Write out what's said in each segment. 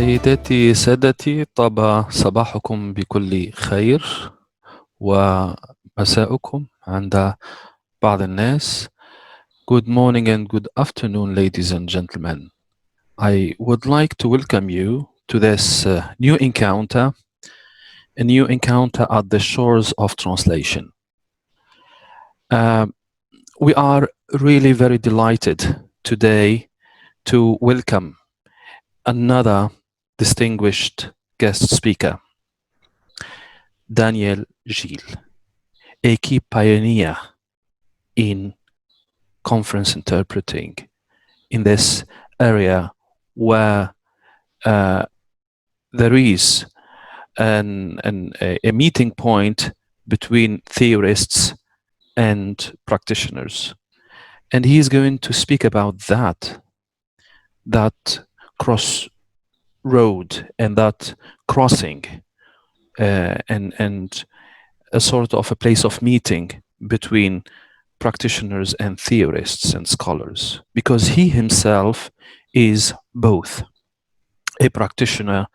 سيداتي سادتي، طاب صباحكم بكل خير ومساءكم عند بعض الناس. Good morning and good afternoon, ladies and gentlemen. I would like to welcome you to this new encounter, a new encounter at the shores of translation. We are really very delighted today to welcome another distinguished guest speaker, Gile, a key pioneer in conference interpreting in this area where there is a meeting point between theorists and practitioners. And he is going to speak about that crossroad and that crossing and a sort of a place of meeting between practitioners and theorists and scholars, because he himself is both a practitioner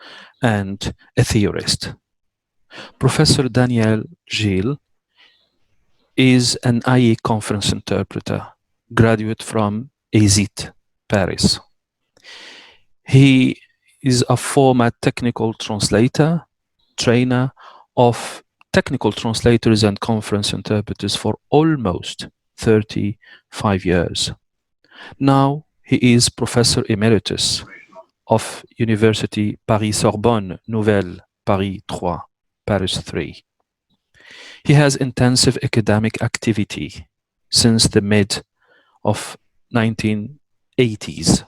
and a theorist. Professor Gile is an AIIC Conference interpreter, graduate from ESIT, Paris. He is a former technical translator, trainer of technical translators and conference interpreters for almost 35 years. Now he is Professor Emeritus of Université Paris-Sorbonne, Nouvelle, Paris 3, Paris 3. He has intensive academic activity since the mid of 1980s,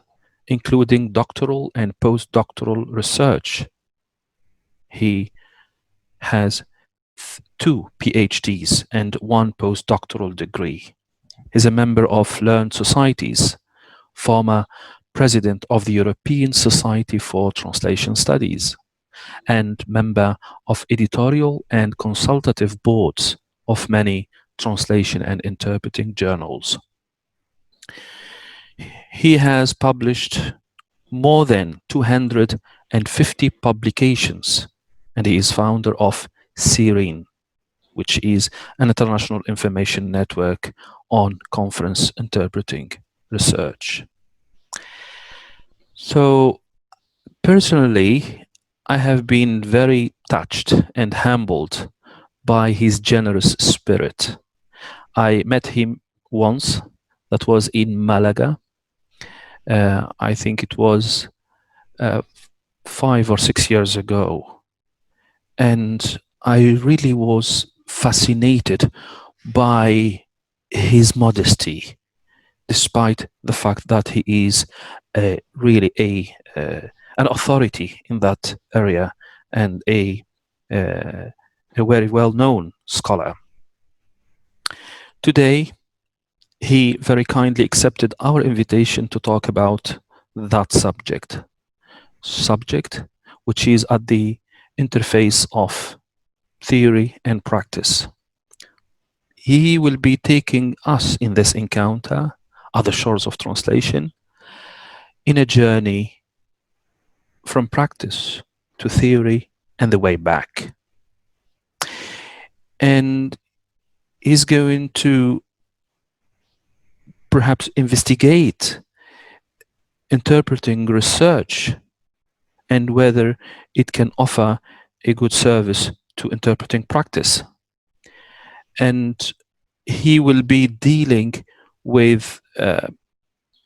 including doctoral and postdoctoral research. He has 2 PhDs and 1 postdoctoral degree. He's a member of learned societies, former president of the European Society for Translation Studies, and member of editorial and consultative boards of many translation and interpreting journals. He has published more than 250 publications, and he is founder of SIRIN, which is an international information network on conference interpreting research. So personally, I have been very touched and humbled by his generous spirit. I met him once, that was in Malaga. I think it was 5 or 6 years ago. And I really was fascinated by his modesty, despite the fact that he is really an authority in that area and a very well-known scholar. Today, he very kindly accepted our invitation to talk about that subject which is at the interface of theory and practice. He will be taking us in this encounter at the shores of translation in a journey from practice to theory and the way back. And he's going to perhaps investigate interpreting research and whether it can offer a good service to interpreting practice. And he will be dealing with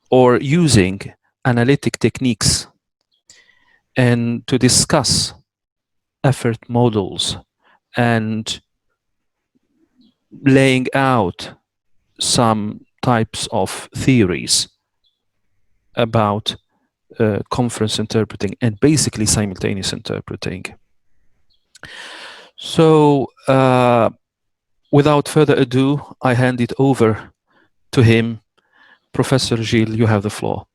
or using analytic techniques and to discuss effort models and laying out some types of theories about conference interpreting and basically simultaneous interpreting. So without further ado, I hand it over to him. Professor Gile, you have the floor.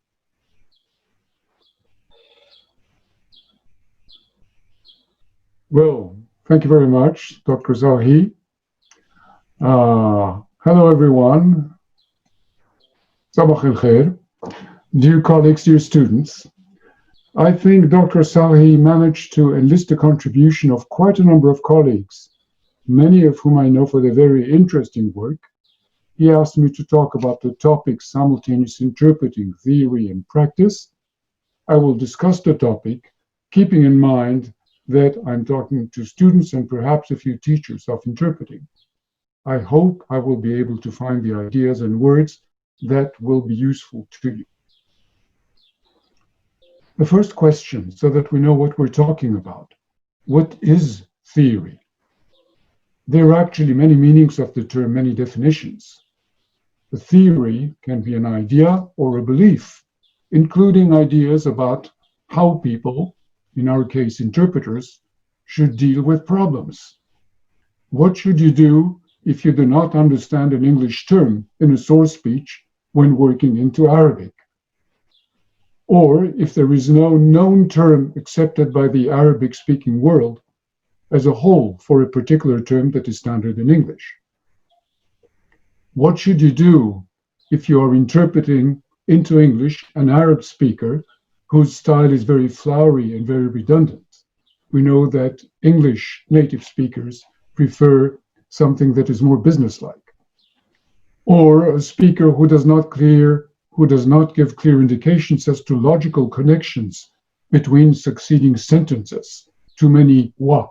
Well, thank you very much, Dr. Salhi. Hello, everyone. Sabah al khair. Dear colleagues, dear students, I think Dr. Salhi managed to enlist the contribution of quite a number of colleagues, many of whom I know for their very interesting work. He asked me to talk about the topic simultaneous interpreting, theory and practice. I will discuss the topic, keeping in mind that I'm talking to students and perhaps a few teachers of interpreting. I hope I will be able to find the ideas and words that will be useful to you. The first question, so that we know what we're talking about. What is theory? There are actually many meanings of the term, many definitions. A theory can be an idea or a belief, including ideas about how people, in our case interpreters, should deal with problems. What should you do if you do not understand an English term in a source speech when working into Arabic? Or if there is no known term accepted by the Arabic-speaking world as a whole for a particular term that is standard in English? What should you do if you are interpreting into English an Arab speaker whose style is very flowery and very redundant? We know that English native speakers prefer something that is more businesslike. Or a speaker who does not give clear indications as to logical connections between succeeding sentences, too many wa.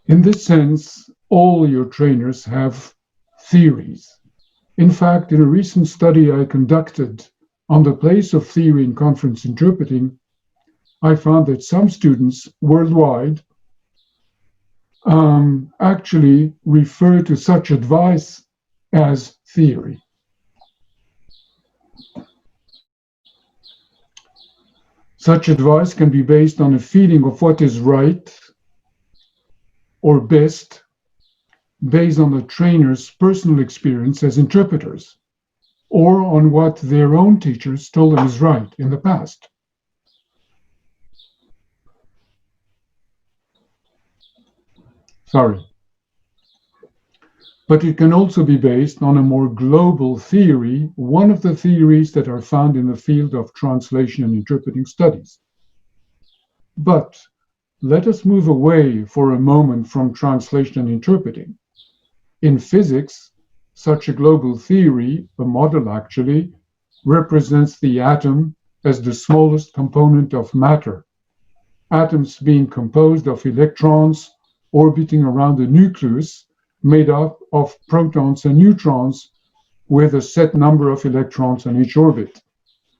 In this sense, all your trainers have theories. In fact, in a recent study I conducted on the place of theory in conference interpreting, I found that some students worldwide actually refer to such advice as theory. Such advice can be based on a feeling of what is right or best, based on the trainer's personal experience as interpreters, or on what their own teachers told them is right in the past. Sorry. But it can also be based on a more global theory, one of the theories that are found in the field of translation and interpreting studies. But let us move away for a moment from translation and interpreting. In physics, such a global theory, a model actually, represents the atom as the smallest component of matter, atoms being composed of electrons orbiting around a nucleus made up of protons and neutrons with a set number of electrons on each orbit,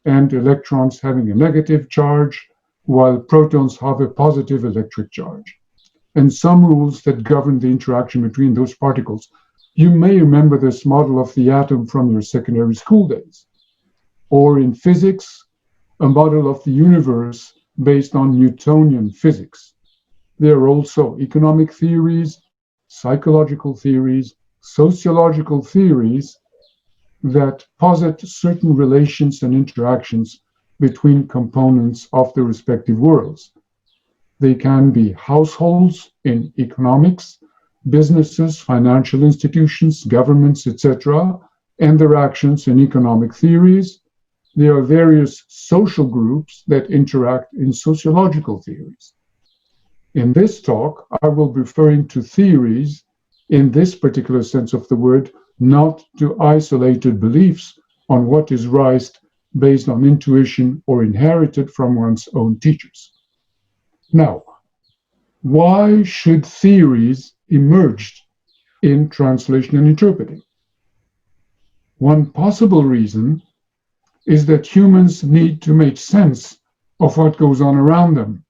and electrons having a negative charge while protons have a positive electric charge, and some rules that govern the interaction between those particles. You may remember this model of the atom from your secondary school days. Or in physics, a model of the universe based on Newtonian physics. There are also economic theories, psychological theories, sociological theories that posit certain relations and interactions between components of the respective worlds. They can be households in economics, businesses, financial institutions, governments, etc., and their actions in economic theories. There are various social groups that interact in sociological theories. In this talk, I will be referring to theories in this particular sense of the word, not to isolated beliefs on what is right based on intuition or inherited from one's own teachers. Now, why should theories emerge in translation and interpreting? One possible reason is that humans need to make sense of what goes on around them,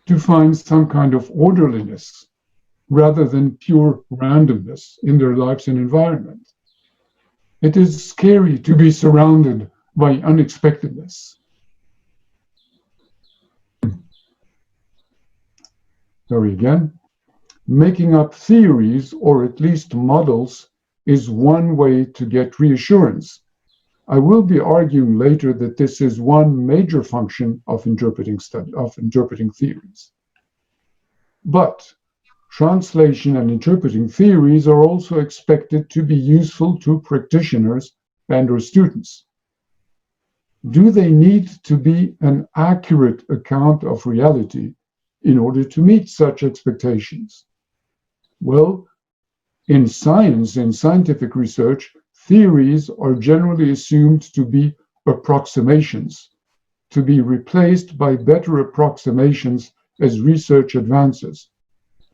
to find some kind of orderliness rather than pure randomness in their lives and environment. It is scary to be surrounded by unexpectedness. Sorry again. Making up theories, or at least models, is one way to get reassurance. I will be arguing later that this is one major function of interpreting theories. But translation and interpreting theories are also expected to be useful to practitioners and/or students. do they need to be an accurate account of reality in order to meet such expectations? Well, in science, in scientific research, theories are generally assumed to be approximations, to be replaced by better approximations as research advances.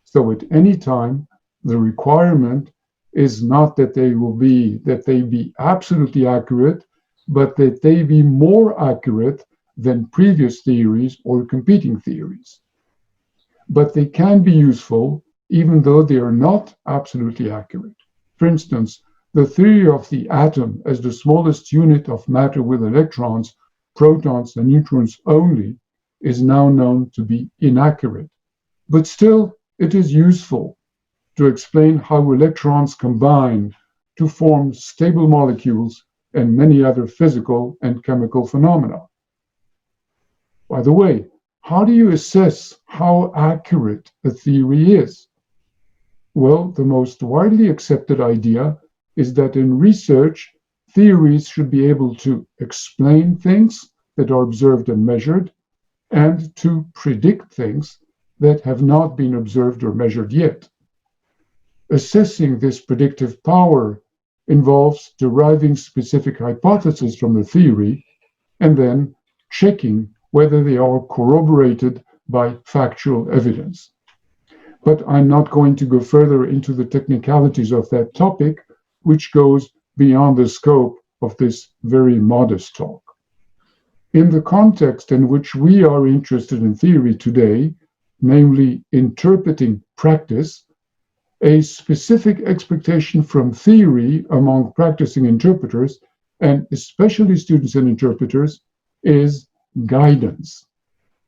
So at any time, the requirement is not that they be absolutely accurate, but that they be more accurate than previous theories or competing theories. But they can be useful even though they are not absolutely accurate. For instance, the theory of the atom as the smallest unit of matter with electrons, protons, and neutrons only is now known to be inaccurate. But still, it is useful to explain how electrons combine to form stable molecules and many other physical and chemical phenomena. By the way, how do you assess how accurate a theory is? Well, the most widely accepted idea is that in research, theories should be able to explain things that are observed and measured, and to predict things that have not been observed or measured yet. Assessing this predictive power involves deriving specific hypotheses from the theory and then checking whether they are corroborated by factual evidence. But I'm not going to go further into the technicalities of that topic, which goes beyond the scope of this very modest talk. In the context in which we are interested in theory today, namely interpreting practice, a specific expectation from theory among practicing interpreters, and especially students and interpreters, is guidance.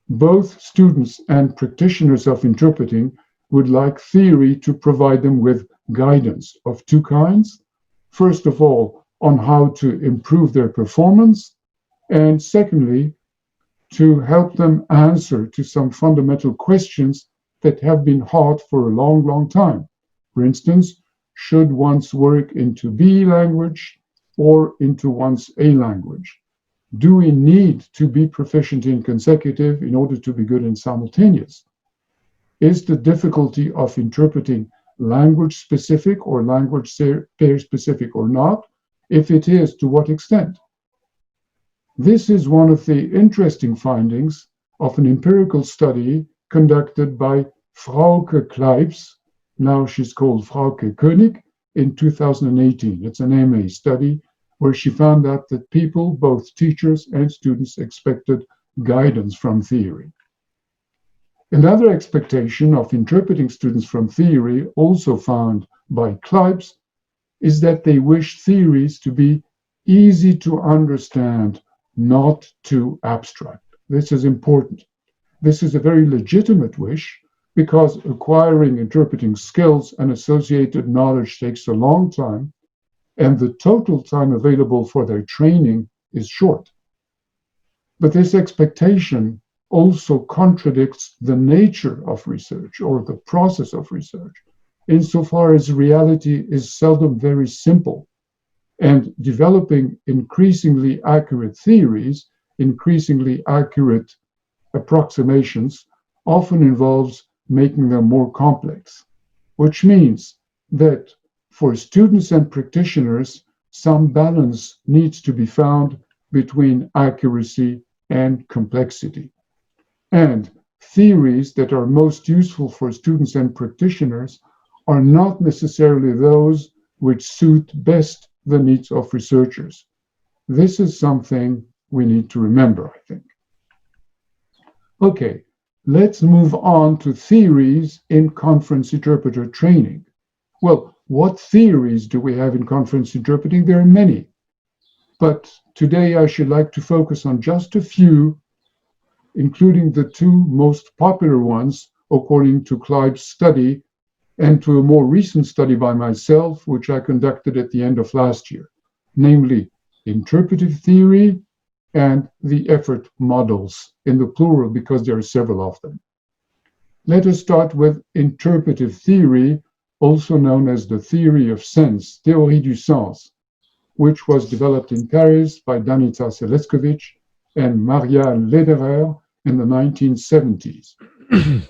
Both students and practitioners of interpreting would like theory to provide them with guidance of two kinds. First of all, on how to improve their performance, and secondly, to help them answer to some fundamental questions that have been hot for a long, long time. For instance, should one's work into B language or into one's A language? Do we need to be proficient in consecutive in order to be good in simultaneous? Is the difficulty of interpreting language specific or language pair specific or not? If it is, to what extent? This is one of the interesting findings of an empirical study conducted by Frauke Kleibs, now she's called Frauke König, in 2018. It's an MA study where she found out that people, both teachers and students, expected guidance from theory. Another expectation of interpreting students from theory, also found by Kleibs, is that they wish theories to be easy to understand, not too abstract. This is important. This is a very legitimate wish because acquiring interpreting skills and associated knowledge takes a long time, and the total time available for their training is short. But this expectation also contradicts the nature of research or the process of research, insofar as reality is seldom very simple, and developing increasingly accurate theories, increasingly accurate approximations, often involves making them more complex, which means that for students and practitioners, some balance needs to be found between accuracy and complexity. And theories that are most useful for students and practitioners are not necessarily those which suit best the needs of researchers. This is something we need to remember, I think. Okay, let's move on to theories in conference interpreter training. Well, what theories do we have in conference interpreting? There are many, but today I should like to focus on just a few, including the two most popular ones according to Kleib's study and to a more recent study by myself, which I conducted at the end of last year, namely interpretive theory and the effort models, in the plural because there are several of them. Let us start with interpretive theory, also known as the theory of sense, théorie du sens. which was developed in Paris by Danica Seleskovic and Maria Lederer in the 1970s,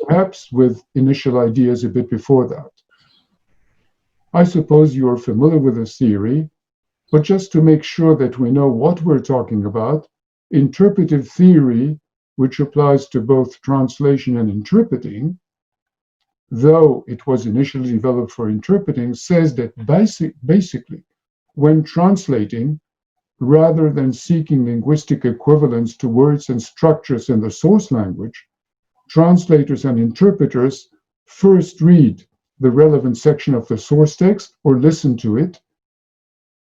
perhaps with initial ideas a bit before that. I suppose you are familiar with this theory, but just to make sure that we know what we're talking about, interpretive theory, which applies to both translation and interpreting, though it was initially developed for interpreting, says that basically, when translating, rather than seeking linguistic equivalence to words and structures in the source language, translators and interpreters first read the relevant section of the source text or listen to it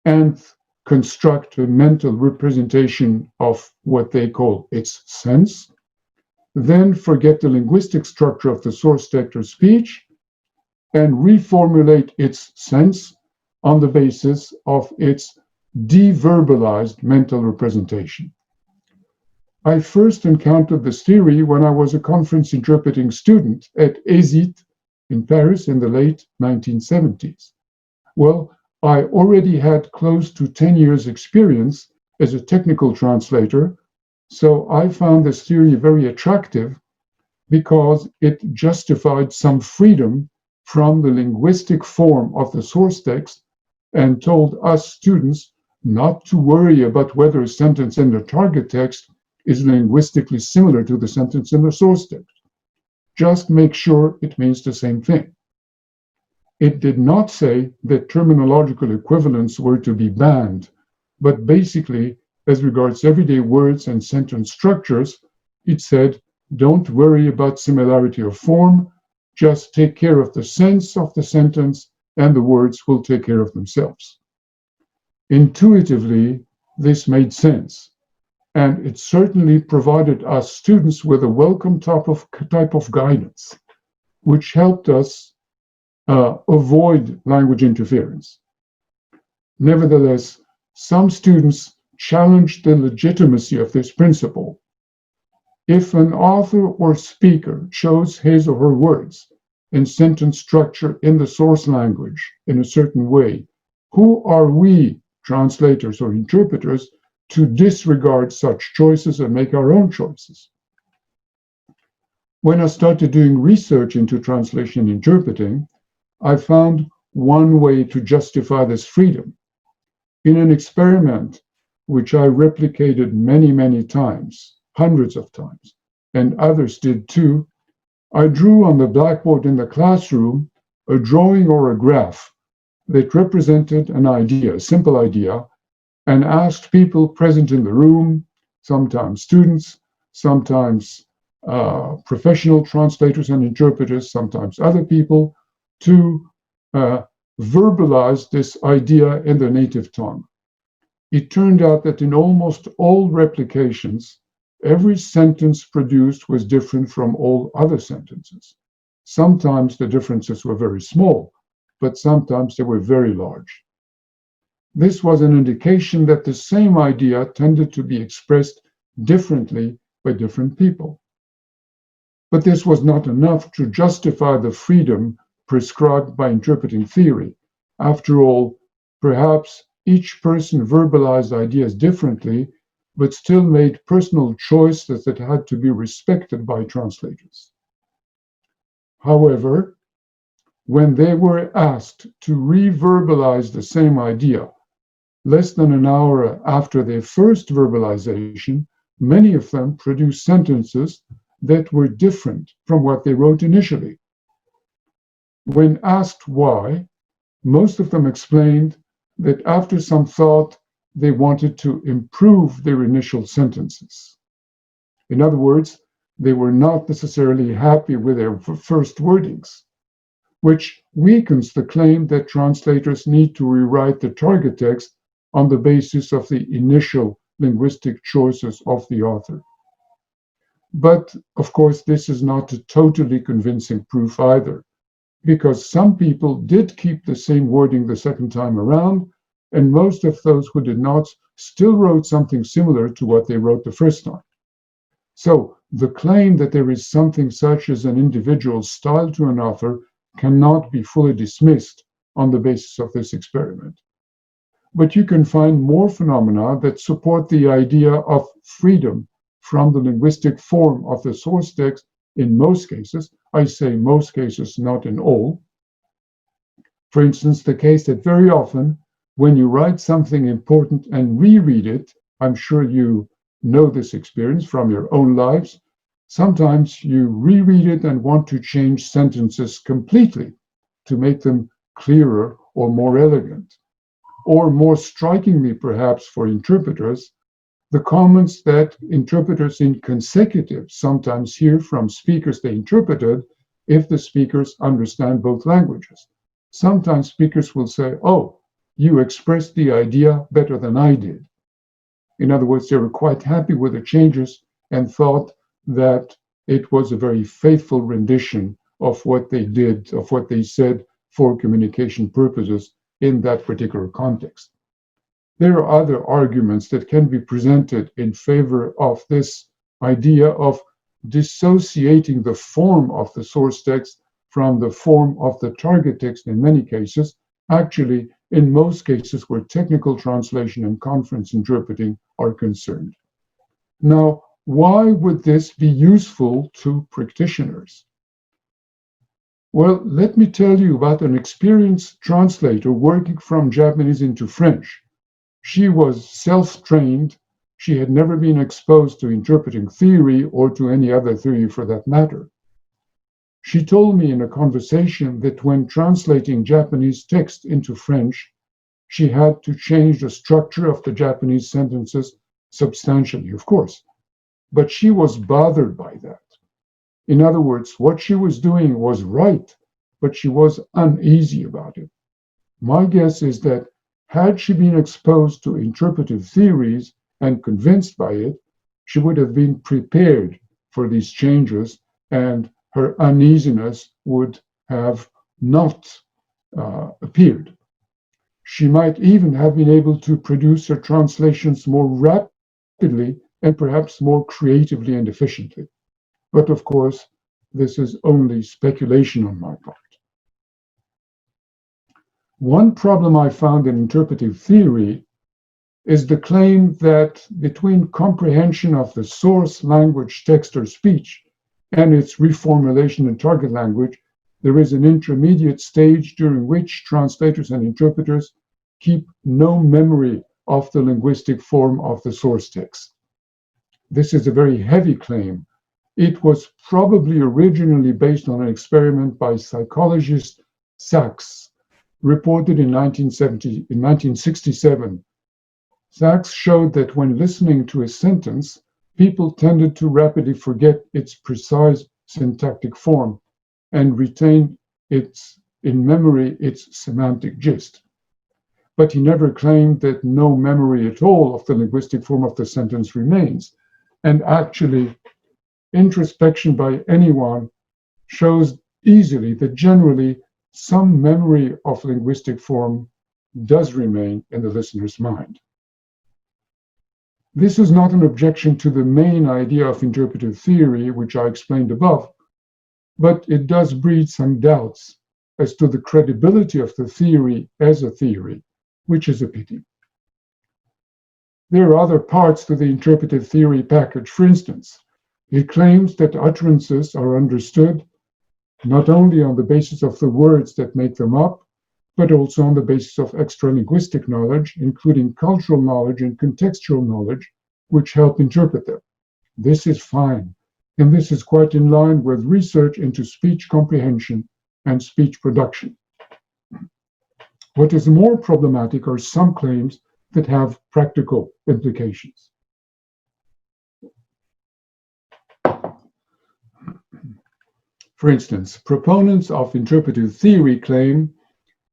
and construct a mental representation of what they call its sense, then forget the linguistic structure of the source text or speech and reformulate its sense on the basis of its deverbalized mental representation. I first encountered this theory when I was a conference interpreting student at ESIT in Paris in the late 1970s. Well, I already had close to 10 years experience as a technical translator, so I found this theory very attractive because it justified some freedom from the linguistic form of the source text and told us students not to worry about whether a sentence in the target text is linguistically similar to the sentence in the source text. Just make sure it means the same thing. It did not say that terminological equivalents were to be banned, but basically, as regards everyday words and sentence structures, it said, don't worry about similarity of form, just take care of the sense of the sentence and the words will take care of themselves. Intuitively, this made sense, and it certainly provided us students with a welcome type of guidance, which helped us avoid language interference. Nevertheless, some students challenged the legitimacy of this principle. If an author or speaker chose his or her words and sentence structure in the source language in a certain way, who are we, translators or interpreters, to disregard such choices and make our own choices? When I started doing research into translation and interpreting, I found one way to justify this freedom. In an experiment, which I replicated many, many times, hundreds of times, and others did too, I drew on the blackboard in the classroom a drawing or a graph that represented an idea, a simple idea, and asked people present in the room, sometimes students, sometimes professional translators and interpreters, sometimes other people, to verbalize this idea in their native tongue. It turned out that in almost all replications, every sentence produced was different from all other sentences. Sometimes the differences were very small, but sometimes they were very large. This was an indication that the same idea tended to be expressed differently by different people. But this was not enough to justify the freedom prescribed by interpreting theory. After all, perhaps each person verbalized ideas differently, but still made personal choices that had to be respected by translators. However, when they were asked to re-verbalize the same idea, less than an hour after their first verbalization, many of them produced sentences that were different from what they wrote initially. When asked why, most of them explained that after some thought, they wanted to improve their initial sentences. In other words, they were not necessarily happy with their first wordings, which weakens the claim that translators need to rewrite the target text on the basis of the initial linguistic choices of the author. But, of course, this is not a totally convincing proof either, because some people did keep the same wording the second time around, and most of those who did not still wrote something similar to what they wrote the first time. So the claim that there is something such as an individual style to an author cannot be fully dismissed on the basis of this experiment. but you can find more phenomena that support the idea of freedom from the linguistic form of the source text in most cases. I say most cases, not in all. For instance, the case that very often when you write something important and reread it, I'm sure you know this experience from your own lives, sometimes you reread it and want to change sentences completely to make them clearer or more elegant. Or more strikingly, perhaps for interpreters, the comments that interpreters in consecutive sometimes hear from speakers they interpreted if the speakers understand both languages. Sometimes speakers will say, "Oh, you expressed the idea better than I did." In other words, they were quite happy with the changes and thought that it was a very faithful rendition of what they did, of what they said for communication purposes in that particular context. There are other arguments that can be presented in favor of this idea of dissociating the form of the source text from the form of the target text in many cases. Actually, in most cases where technical translation and conference interpreting are concerned. Now, why would this be useful to practitioners? Well, let me tell you about an experienced translator working from Japanese into French. She was self-trained. She had never been exposed to interpreting theory or to any other theory for that matter. She told me in a conversation that when translating Japanese text into French, she had to change the structure of the Japanese sentences substantially, of course. But she was bothered by that. In other words, what she was doing was right, but she was uneasy about it. My guess is that had she been exposed to interpretive theories and convinced by it, she would have been prepared for these changes and her uneasiness would have not appeared. She might even have been able to produce her translations more rapidly and perhaps more creatively and efficiently. But of course, this is only speculation on my part. One problem I found in interpretive theory is the claim that between comprehension of the source language, text, or speech and its reformulation in target language, there is an intermediate stage during which translators and interpreters keep no memory of the linguistic form of the source text. This is a very heavy claim. It was probably originally based on an experiment by psychologist Sachs, reported in 1967. Sachs showed that when listening to a sentence, people tended to rapidly forget its precise syntactic form and retain in memory its semantic gist. But he never claimed that no memory at all of the linguistic form of the sentence remains. And actually, introspection by anyone shows easily that generally some memory of linguistic form does remain in the listener's mind. This is not an objection to the main idea of interpretive theory, which I explained above, but it does breed some doubts as to the credibility of the theory as a theory, which is a pity. There are other parts to the interpretive theory package. For instance, it claims that utterances are understood not only on the basis of the words that make them up, but also on the basis of extra-linguistic knowledge, including cultural knowledge and contextual knowledge, which help interpret them. This is fine, and this is quite in line with research into speech comprehension and speech production. What is more problematic are some claims that have practical implications. For instance, proponents of interpretive theory claim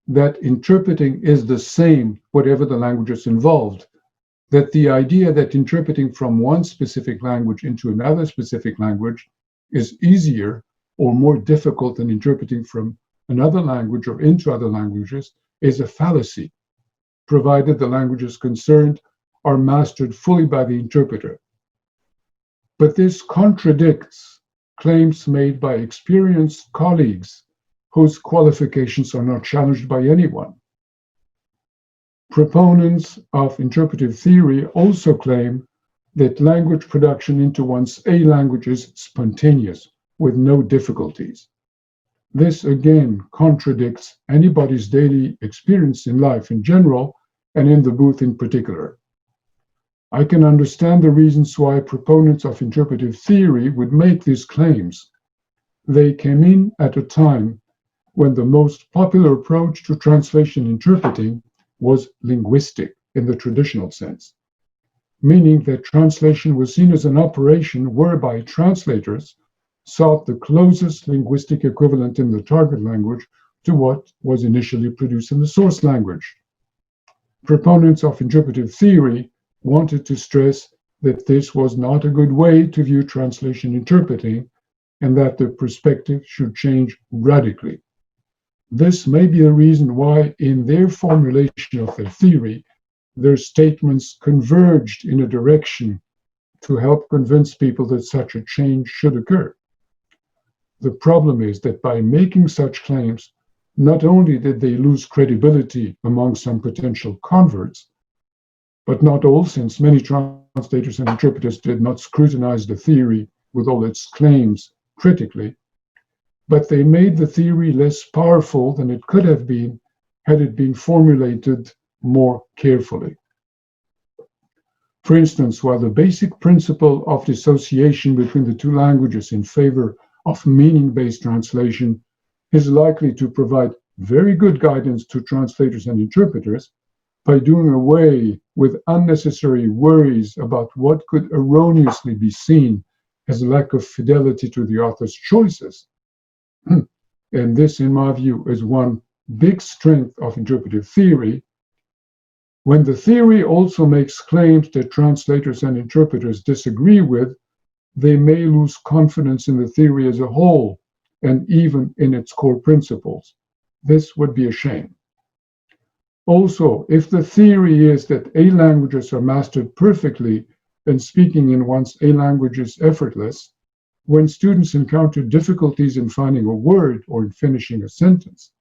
that interpreting is the same whatever the languages involved, that the idea that interpreting from one specific language into another specific language is easier or more difficult than interpreting from another language or into other languages is a fallacy, provided the languages concerned are mastered fully by the interpreter. But this contradicts claims made by experienced colleagues whose qualifications are not challenged by anyone. Proponents of interpretive theory also claim that language production into one's A language is spontaneous, with no difficulties. This again contradicts anybody's daily experience in life in general, and in the booth in particular. I can understand the reasons why proponents of interpretive theory would make these claims. They came in at a time when the most popular approach to translation interpreting was linguistic in the traditional sense, meaning that translation was seen as an operation whereby translators sought the closest linguistic equivalent in the target language to what was initially produced in the source language. Proponents of interpretive theory wanted to stress that this was not a good way to view translation interpreting, and that the perspective should change radically. This may be the reason why, in their formulation of their theory, their statements converged in a direction to help convince people that such a change should occur. The problem is that by making such claims, not only did they lose credibility among some potential converts, but not all, since many translators and interpreters did not scrutinize the theory with all its claims critically, but they made the theory less powerful than it could have been had it been formulated more carefully. For instance, while the basic principle of dissociation between the two languages in favor of meaning-based translation is likely to provide very good guidance to translators and interpreters, by doing away with unnecessary worries about what could erroneously be seen as a lack of fidelity to the author's choices. And this, in my view, is one big strength of interpretive theory. When the theory also makes claims that translators and interpreters disagree with, they may lose confidence in the theory as a whole, and even in its core principles. This would be a shame. Also, if the theory is that A languages are mastered perfectly and speaking in one's A language is effortless, when students encounter difficulties in finding a word or in finishing a sentence,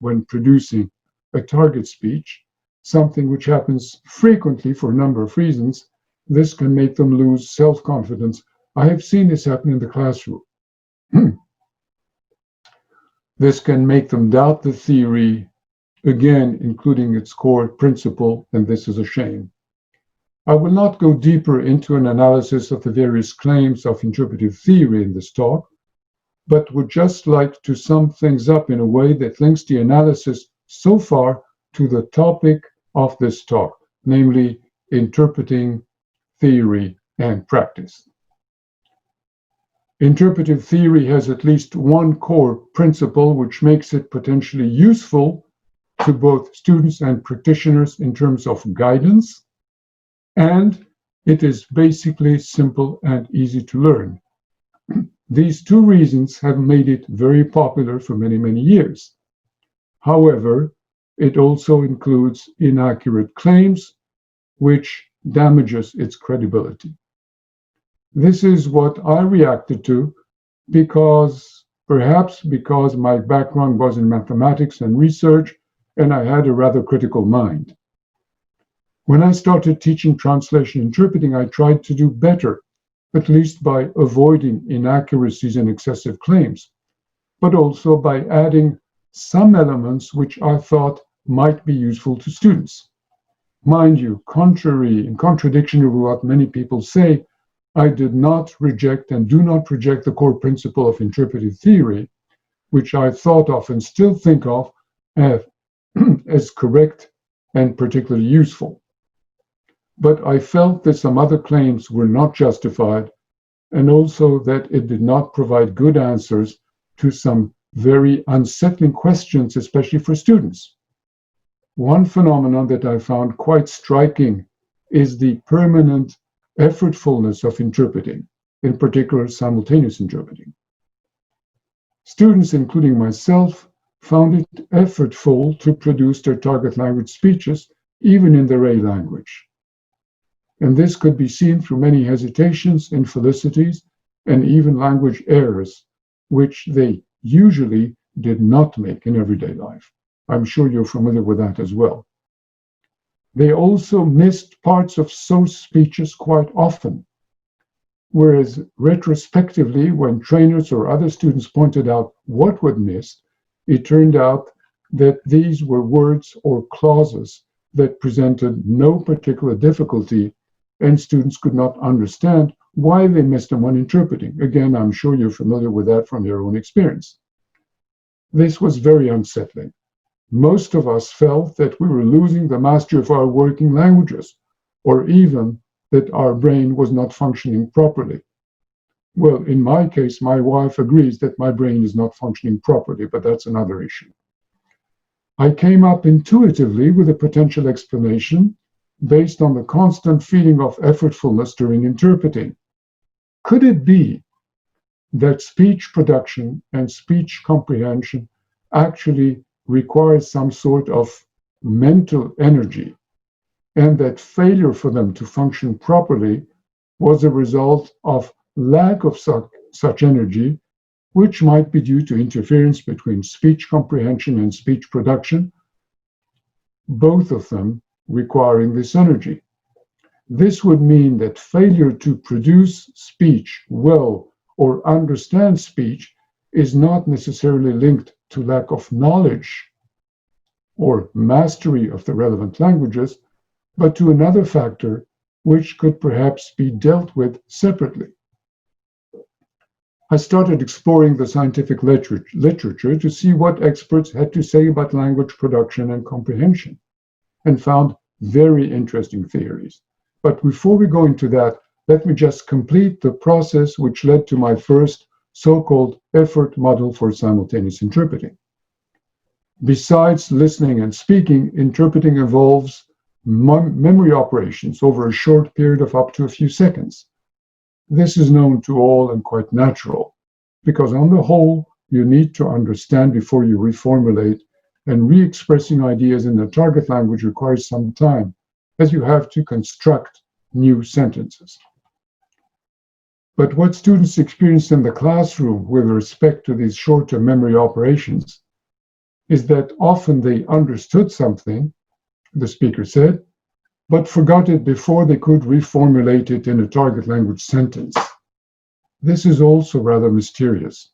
when producing a target speech, something which happens frequently for a number of reasons, this can make them lose self-confidence. I have seen this happen in the classroom. This can make them doubt the theory, again, including its core principle, and this is a shame. I will not go deeper into an analysis of the various claims of interpretive theory in this talk, but would just like to sum things up in a way that links the analysis so far to the topic of this talk, namely interpreting theory and practice. Interpretive theory has at least one core principle which makes it potentially useful to both students and practitioners in terms of guidance, and it is basically simple and easy to learn. These two reasons have made it very popular for many, many years. However, it also includes inaccurate claims, which damages its credibility. This is what I reacted to perhaps because my background was in mathematics and research, and I had a rather critical mind. When I started teaching translation interpreting, I tried to do better, at least by avoiding inaccuracies and excessive claims, but also by adding some elements which I thought might be useful to students. Mind you, in contradiction of what many people say, I did not reject and do not reject the core principle of interpretive theory, which I thought of and still think of as correct and particularly useful. But I felt that some other claims were not justified, and also that it did not provide good answers to some very unsettling questions, especially for students. One phenomenon that I found quite striking is the permanent effortfulness of interpreting, in particular simultaneous interpreting. Students, including myself, found it effortful to produce their target language speeches, even in their A language. And this could be seen through many hesitations, infelicities, and even language errors, which they usually did not make in everyday life. I'm sure you're familiar with that as well. They also missed parts of source speeches quite often, whereas retrospectively, when trainers or other students pointed out what was missed, it turned out that these were words or clauses that presented no particular difficulty, and students could not understand why they missed them when interpreting. Again, I'm sure you're familiar with that from your own experience. This was very unsettling. Most of us felt that we were losing the mastery of our working languages, or even that our brain was not functioning properly. Well, in my case, my wife agrees that my brain is not functioning properly, but that's another issue. I came up intuitively with a potential explanation based on the constant feeling of effortfulness during interpreting. Could it be that speech production and speech comprehension actually requires some sort of mental energy, and that failure for them to function properly was a result of lack of such energy, which might be due to interference between speech comprehension and speech production, both of them requiring this energy. This would mean that failure to produce speech well or understand speech is not necessarily linked to lack of knowledge or mastery of the relevant languages, but to another factor which could perhaps be dealt with separately. I started exploring the scientific literature to see what experts had to say about language production and comprehension, and found very interesting theories. But before we go into that, let me just complete the process which led to my first so-called effort model for simultaneous interpreting. Besides listening and speaking, interpreting involves memory operations over a short period of up to a few seconds. This is known to all and quite natural, because on the whole, you need to understand before you reformulate, and re-expressing ideas in the target language requires some time, as you have to construct new sentences. But what students experienced in the classroom with respect to these short-term memory operations is that often they understood something, the speaker said, but forgot it before they could reformulate it in a target language sentence. This is also rather mysterious.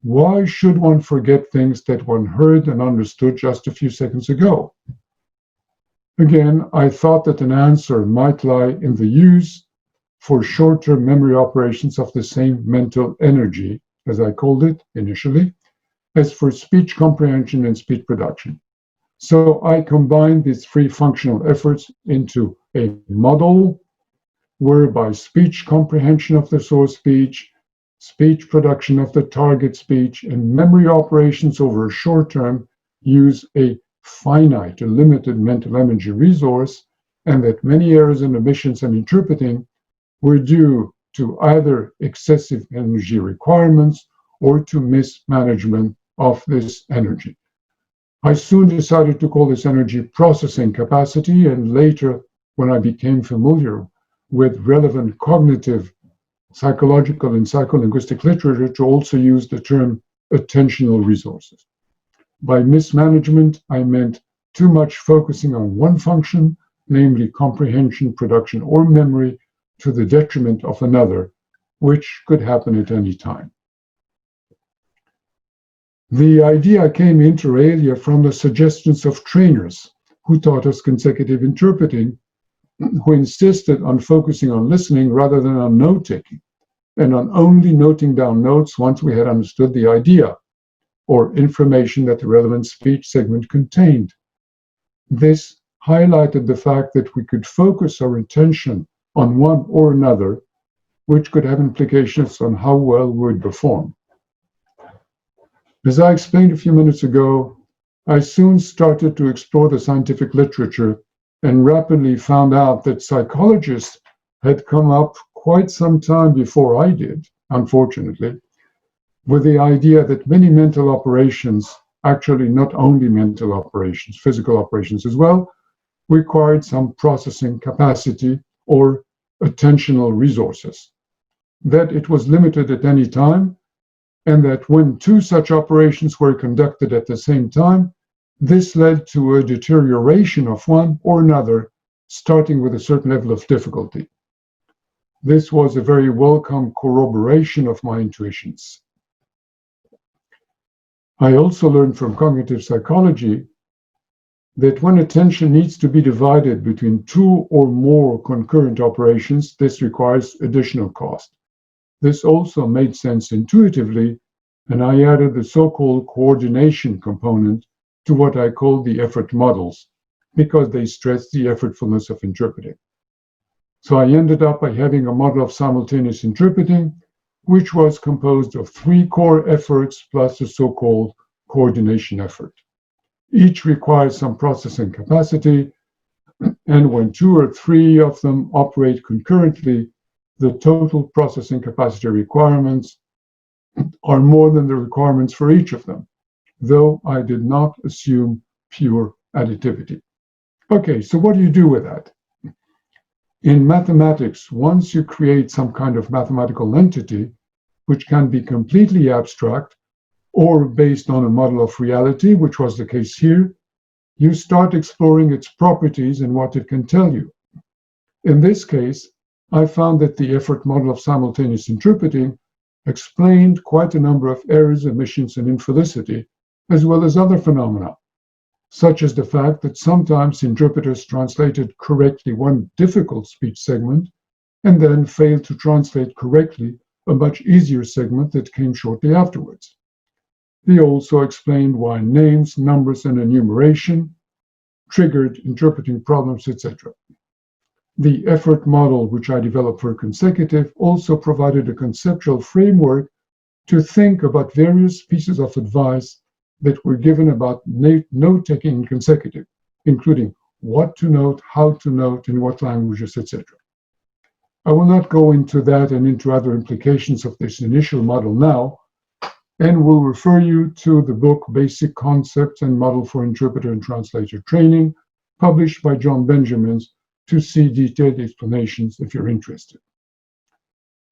Why should one forget things that one heard and understood just a few seconds ago? Again, I thought that an answer might lie in the use for short-term memory operations of the same mental energy, as I called it initially, as for speech comprehension and speech production. So I combined these three functional efforts into a model whereby speech comprehension of the source speech, speech production of the target speech, and memory operations over a short term use a finite, a limited mental energy resource, and that many errors and omissions in interpreting were due to either excessive energy requirements or to mismanagement of this energy. I soon decided to call this energy processing capacity, and later, when I became familiar with relevant cognitive, psychological, and psycholinguistic literature, to also use the term attentional resources. By mismanagement, I meant too much focusing on one function, namely comprehension, production, or memory, to the detriment of another, which could happen at any time. The idea came inter alia from the suggestions of trainers who taught us consecutive interpreting, who insisted on focusing on listening rather than on note-taking, and on only noting down notes once we had understood the idea or information that the relevant speech segment contained. This highlighted the fact that we could focus our attention on one or another, which could have implications on how well we would perform. As I explained a few minutes ago, I soon started to explore the scientific literature and rapidly found out that psychologists had come up quite some time before I did, unfortunately, with the idea that many mental operations, actually not only mental operations, physical operations as well, required some processing capacity or attentional resources, that it was limited at any time, and that when two such operations were conducted at the same time, This led to a deterioration of one or another, starting with a certain level of difficulty. This was a very welcome corroboration of my intuitions. I also learned from cognitive psychology that when attention needs to be divided between two or more concurrent operations, this requires additional cost. This also made sense intuitively, and I added the so-called coordination component to what I call the effort models, because they stress the effortfulness of interpreting. So I ended up by having a model of simultaneous interpreting, which was composed of 3 core efforts plus the so-called coordination effort. Each requires some processing capacity, and when 2 or 3 of them operate concurrently, the total processing capacity requirements are more than the requirements for each of them, though I did not assume pure additivity. Okay, so what do you do with that? In mathematics, once you create some kind of mathematical entity, which can be completely abstract or based on a model of reality, which was the case here, you start exploring its properties and what it can tell you. In this case, I found that the effort model of simultaneous interpreting explained quite a number of errors, omissions, and infelicity, as well as other phenomena, such as the fact that sometimes interpreters translated correctly one difficult speech segment and then failed to translate correctly a much easier segment that came shortly afterwards. They also explained why names, numbers, and enumeration triggered interpreting problems, etc. The effort model, which I developed for consecutive, also provided a conceptual framework to think about various pieces of advice that were given about note-taking in consecutive, including what to note, how to note, in what languages, etc. I will not go into that and into other implications of this initial model now, and will refer you to the book Basic Concepts and Model for Interpreter and Translator Training, published by John Benjamins, to see detailed explanations if you're interested.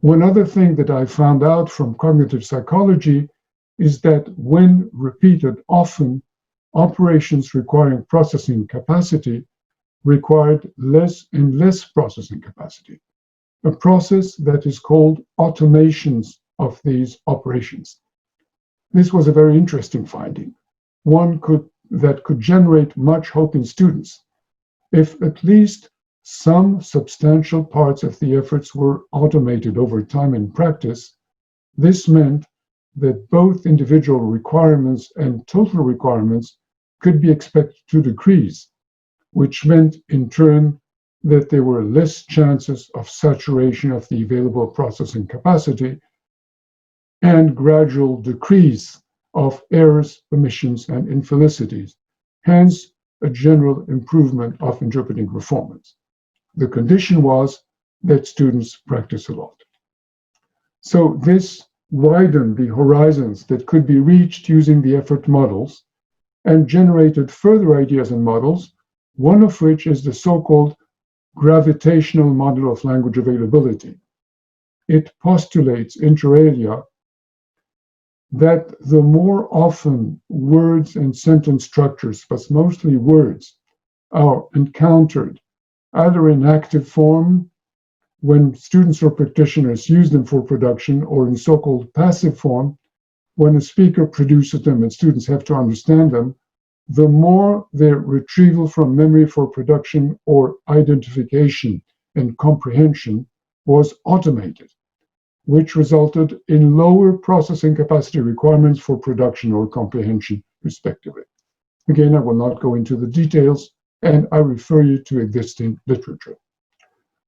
One other thing that I found out from cognitive psychology is that when repeated often, operations requiring processing capacity required less and less processing capacity, a process that is called automations of these operations. This was a very interesting finding, one that could generate much hope in students. If at least some substantial parts of the efforts were automated over time in practice, this meant that both individual requirements and total requirements could be expected to decrease, which meant in turn that there were less chances of saturation of the available processing capacity and gradual decrease of errors, omissions, and infelicities, hence a general improvement of interpreting performance. The condition was that students practice a lot. So this widened the horizons that could be reached using the effort models and generated further ideas and models, one of which is the so-called gravitational model of language availability. It postulates, inter alia, that the more often words and sentence structures, but mostly words, are encountered either in active form, when students or practitioners use them for production, or in so-called passive form, when a speaker produces them and students have to understand them, the more their retrieval from memory for production or identification and comprehension was automated, which resulted in lower processing capacity requirements for production or comprehension, respectively. Again, I will not go into the details, and I refer you to existing literature.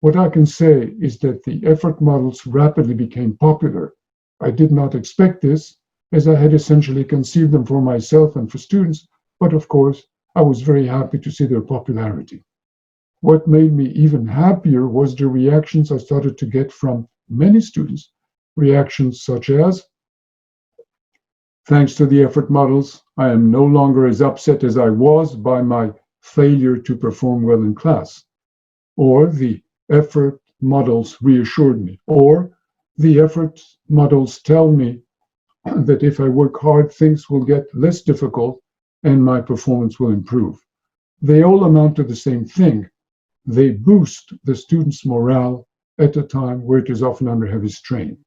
What I can say is that the effort models rapidly became popular. I did not expect this, as I had essentially conceived them for myself and for students, but of course, I was very happy to see their popularity. What made me even happier was the reactions I started to get from many students, reactions such as, thanks to the effort models, I am no longer as upset as I was by my failure to perform well in class, or the effort models reassured me, or the effort models tell me that if I work hard, things will get less difficult and my performance will improve. They all amount to the same thing. They boost the student's morale at a time where it is often under heavy strain.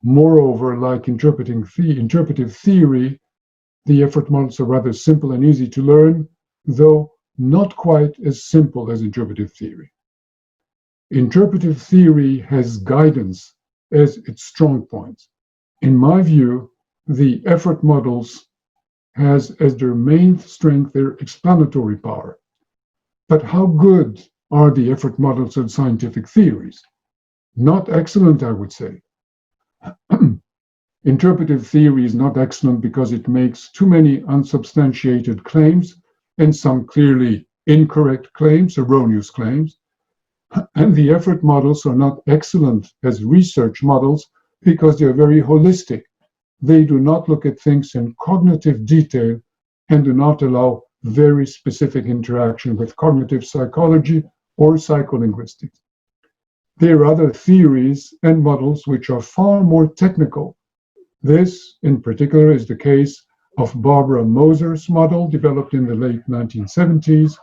Moreover, like interpretive theory, the effort models are rather simple and easy to learn, though not quite as simple as interpretive theory. Interpretive theory has guidance as its strong point. In my view, the effort models has as their main strength their explanatory power. But how good are the effort models and scientific theories? Not excellent, I would say. Interpretive theory is not excellent because it makes too many unsubstantiated claims and some clearly incorrect claims, erroneous claims. And the effort models are not excellent as research models because they are very holistic. They do not look at things in cognitive detail and do not allow very specific interaction with cognitive psychology or psycholinguistics. There are other theories and models which are far more technical. This, in particular, is the case of Barbara Moser's model, developed in the late 1970s,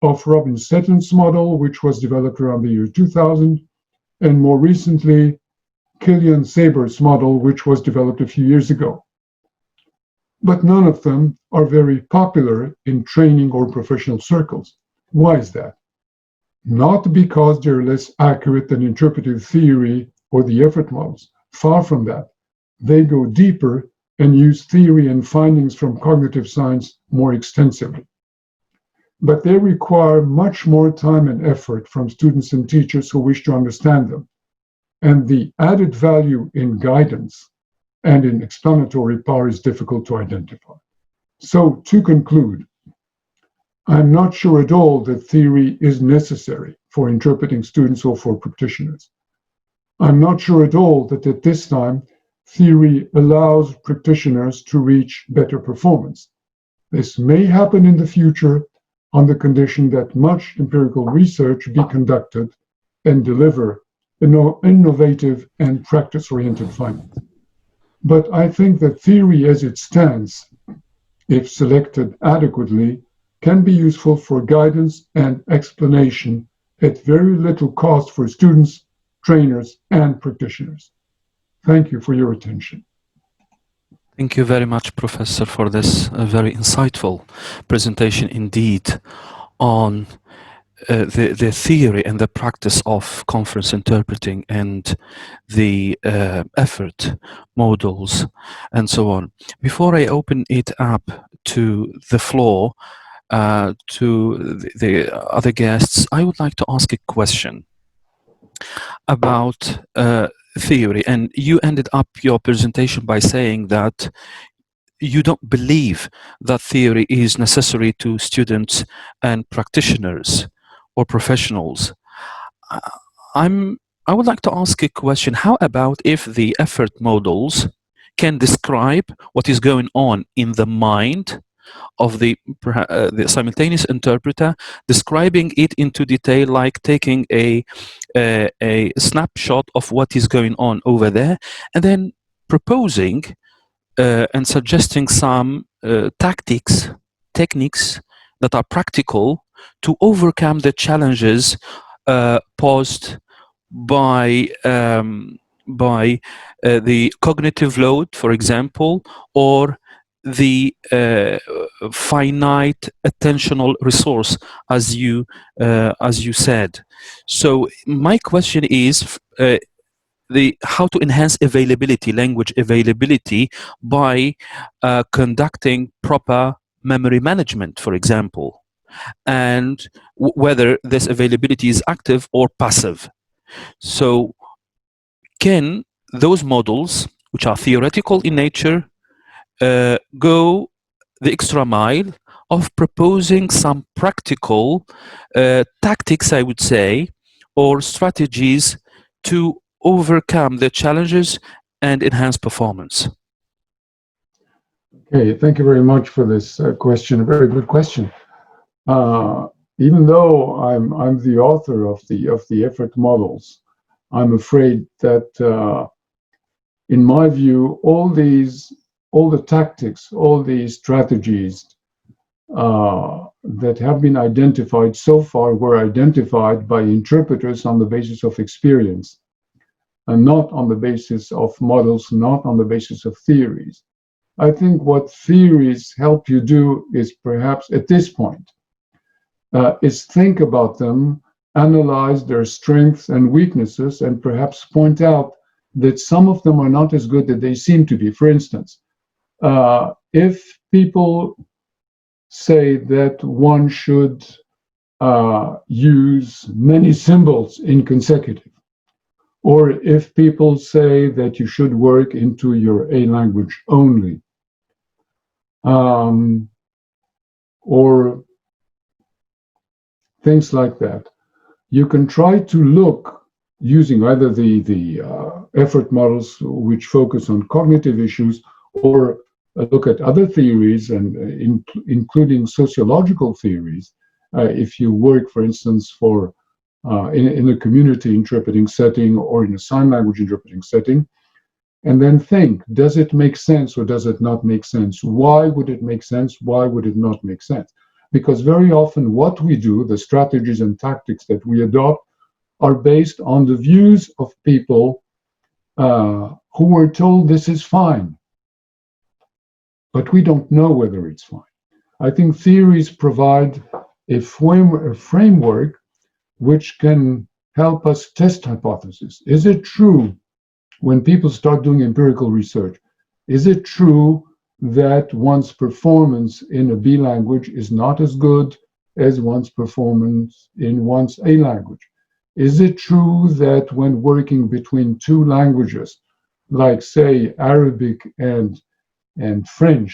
of Robin Setton's model, which was developed around the year 2000, and more recently, Kilian Saber's model, which was developed a few years ago. But none of them are very popular in training or professional circles. Why is that? Not because they're less accurate than interpretive theory or the effort models. Far from that. They go deeper and use theory and findings from cognitive science more extensively. But they require much more time and effort from students and teachers who wish to understand them. And the added value in guidance and in explanatory power is difficult to identify. So, to conclude, I'm not sure at all that theory is necessary for interpreting students or for practitioners. I'm not sure at all that at this time, theory allows practitioners to reach better performance. This may happen in the future on the condition that much empirical research be conducted and deliver innovative and practice-oriented findings. But I think that theory as it stands, if selected adequately, can be useful for guidance and explanation at very little cost for students, trainers, and practitioners. Thank you for your attention. Thank you very much, Professor, for this very insightful presentation indeed on the theory and the practice of conference interpreting and the effort models and so on. Before I open it up to the floor, to the other guests, I would like to ask a question about theory. And you ended up your presentation by saying that you don't believe that theory is necessary to students and practitioners or professionals. I would like to ask a question. How about if the effort models can describe what is going on in the mind of the simultaneous interpreter, describing it into detail, like taking a snapshot of what is going on over there, and then proposing and suggesting some techniques that are practical to overcome the challenges posed by the cognitive load, for example, or the finite attentional resource, as you said. So my question is how to enhance availability, language availability, by conducting proper memory management, for example, and whether this availability is active or passive. So can those models, which are theoretical in nature, go the extra mile of proposing some practical tactics, I would say, or strategies to overcome the challenges and enhance performance? Okay, thank you very much for this question. A very good question. Even though I'm the author of the effort models, I'm afraid that, in my view, all all the tactics, all the strategies that have been identified so far were identified by interpreters on the basis of experience, and not on the basis of models, not on the basis of theories. I think what theories help you do is perhaps at this point, is think about them, analyze their strengths and weaknesses, and perhaps point out that some of them are not as good as they seem to be. For instance, if people say that one should use many symbols in consecutive, or if people say that you should work into your A language only, or things like that, you can try to look using either the effort models which focus on cognitive issues, or look at other theories, and including sociological theories. If you work, for instance, in a community interpreting setting or in a sign language interpreting setting, and then think, does it make sense or does it not make sense? Why would it make sense? Why would it not make sense? Because very often what we do, the strategies and tactics that we adopt, are based on the views of people who were told this is fine, but we don't know whether it's fine. I think theories provide a framework which can help us test hypotheses. Is it true, when people start doing empirical research, is it true that one's performance in a B language is not as good as one's performance in one's A language? Is it true that when working between two languages, like say Arabic and French,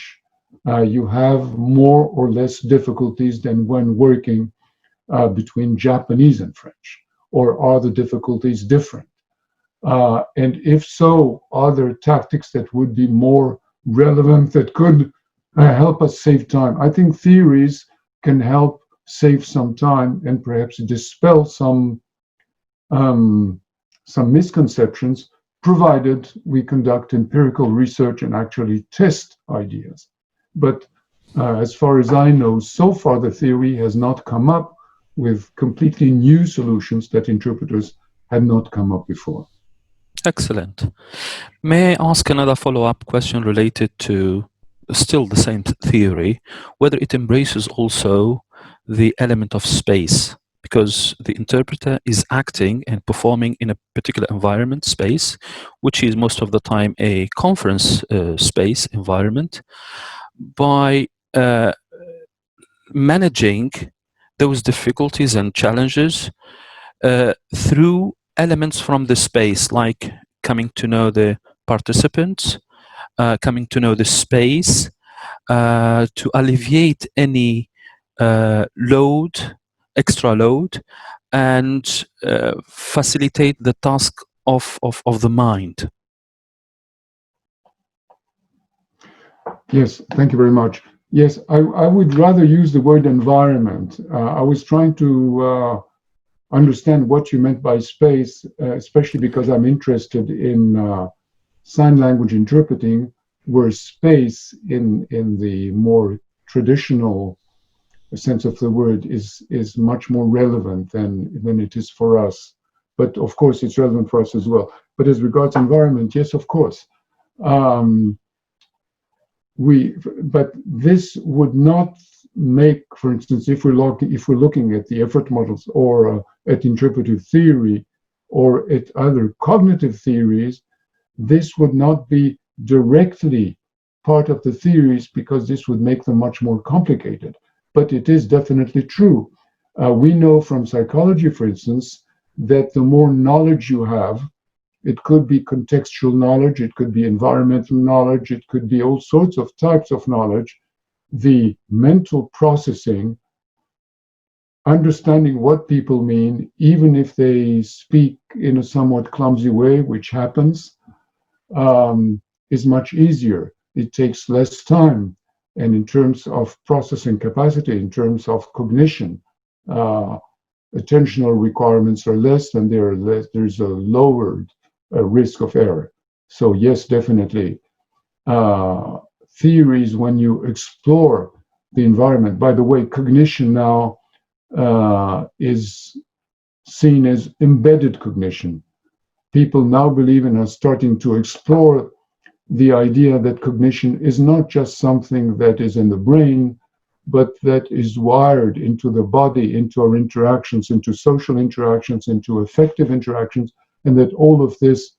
you have more or less difficulties than when working between Japanese and French? Or are the difficulties different? And if so, are there tactics that would be more relevant that could help us save time? I think theories can help save some time and perhaps dispel some misconceptions, provided we conduct empirical research and actually test ideas. But as far as I know, so far the theory has not come up with completely new solutions that interpreters had not come up before. Excellent. May I ask another follow-up question related to still the same theory, whether it embraces also the element of space, because the interpreter is acting and performing in a particular environment, space, which is most of the time a conference space environment, by managing those difficulties and challenges through elements from the space, like coming to know the participants, coming to know the space, to alleviate any extra load, and facilitate the task of the mind. Yes, thank you very much. Yes, I would rather use the word environment. I was trying to understand what you meant by space, especially because I'm interested in sign language interpreting, where space in the more traditional sense of the word is much more relevant than it is for us. But of course, it's relevant for us as well. But as regards environment, yes, of course. But this would not make, for instance, if we're looking at the effort models or at interpretive theory or at other cognitive theories, this would not be directly part of the theories, because this would make them much more complicated. But it is definitely true. We know from psychology, for instance, that the more knowledge you have, it could be contextual knowledge, it could be environmental knowledge, it could be all sorts of types of knowledge, the mental processing, understanding what people mean, even if they speak in a somewhat clumsy way, which happens, is much easier. It takes less time. And in terms of processing capacity, in terms of cognition, attentional requirements are less, and there's a lowered risk of error. So yes, definitely. theories when you explore the environment. By the way, cognition now is seen as embedded cognition. People now believe and are starting to explore the idea that cognition is not just something that is in the brain, but that is wired into the body, into our interactions, into social interactions, into affective interactions, and that all of this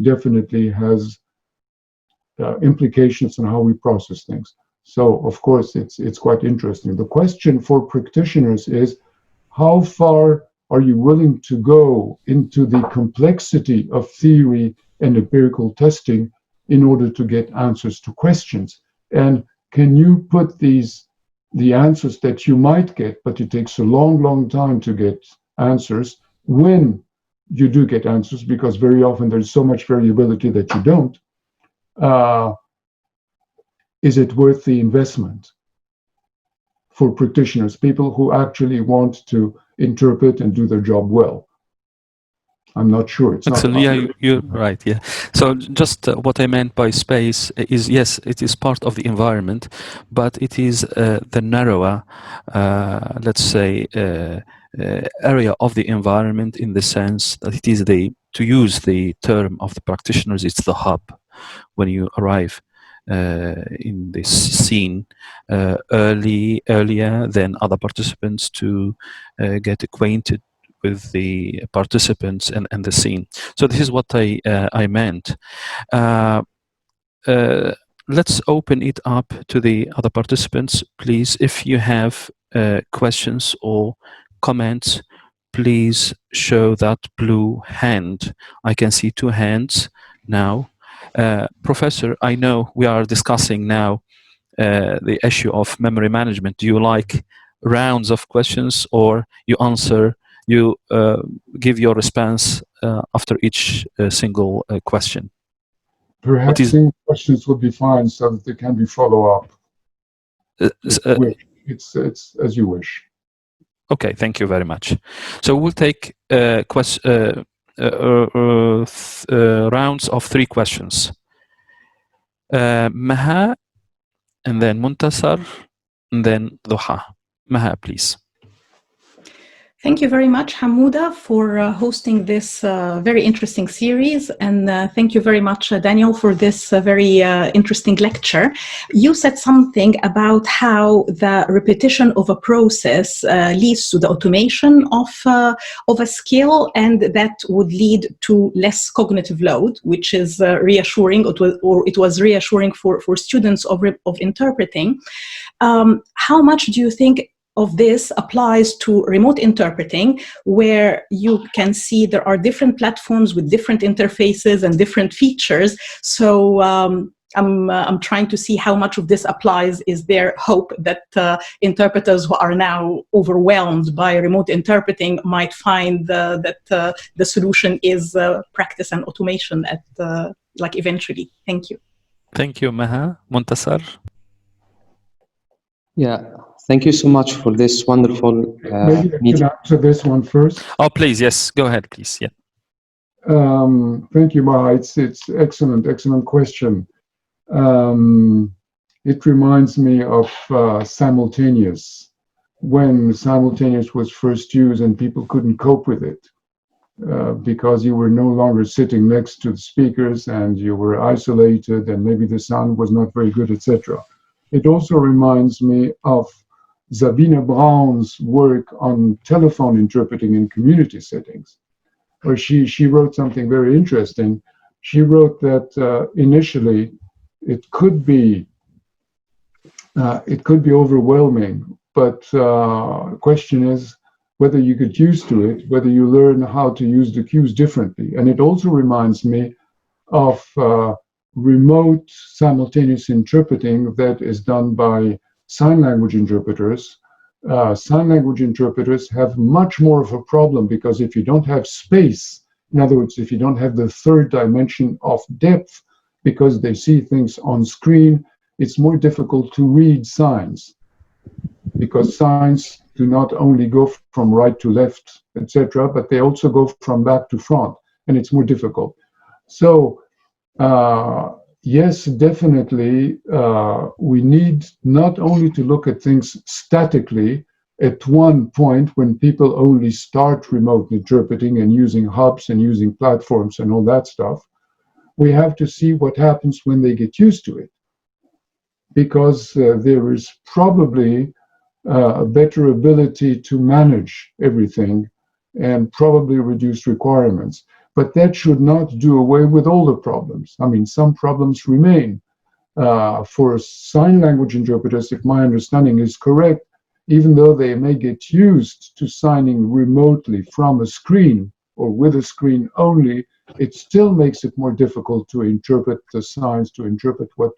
definitely has implications on how we process things. So, of course, it's quite interesting. The question for practitioners is, how far are you willing to go into the complexity of theory and empirical testing in order to get answers to questions? And can you put the answers that you might get, but it takes a long, long time to get answers, when you do get answers, because very often there's so much variability that you don't, is it worth the investment for practitioners, people who actually want to interpret and do their job well? I'm not sure. It's not. Excellent. Yeah, you're right. Yeah. So just what I meant by space is, yes, it is part of the environment, but it is the narrower, let's say, area of the environment, in the sense that it is to use the term of the practitioners, it's the hub. When you arrive in this scene earlier than other participants, to get acquainted with the participants and the scene. So this is what I meant. Let's open it up to the other participants, please. If you have questions or comments, please show that blue hand. I can see 2 hands now. Professor, I know we are discussing now the issue of memory management. Do you like rounds of questions, or you give your response after each single question? Perhaps single questions would be fine, so that there can be follow-up. It's as you wish. Okay, thank you very much. So we'll take rounds of 3 questions. Maha, and then Muntasar, and then Duha. Maha, please. Thank you very much, Hammouda, for hosting this very interesting series. And thank you very much, Daniel, for this very interesting lecture. You said something about how the repetition of a process leads to the automation of a skill, and that would lead to less cognitive load, which is reassuring, or it was reassuring for students of interpreting. How much do you think of this applies to remote interpreting, where you can see there are different platforms with different interfaces and different features? So I'm trying to see how much of this applies. Is there hope that interpreters who are now overwhelmed by remote interpreting might find that the solution is practice and automation eventually? Thank you. Thank you, Maha. Muntasar? Yeah, thank you so much for this wonderful Maybe I can answer this one first. Oh, please, yes, go ahead, please. Yeah. Thank you, Maha. It's excellent question. It reminds me of Simultaneous, when Simultaneous was first used and people couldn't cope with it because you were no longer sitting next to the speakers and you were isolated, and maybe the sound was not very good, etc. It also reminds me of Sabine Braun's work on telephone interpreting in community settings, where she wrote something very interesting. She wrote that initially it could be overwhelming, but the question is whether you get used to it, whether you learn how to use the cues differently. And it also reminds me of remote simultaneous interpreting that is done by sign language interpreters. Sign language interpreters have much more of a problem, because if you don't have space, in other words, if you don't have the third dimension of depth, because they see things on screen, it's more difficult to read signs, because signs do not only go from right to left, etc., but they also go from back to front, and it's more difficult. So yes, definitely, we need not only to look at things statically at one point when people only start remote interpreting and using hubs and using platforms and all that stuff. We have to see what happens when they get used to it, because there is probably a better ability to manage everything and probably reduce requirements. But that should not do away with all the problems. I mean, some problems remain. For sign language interpreters, if my understanding is correct, even though they may get used to signing remotely from a screen or with a screen only, it still makes it more difficult to interpret the signs, to interpret what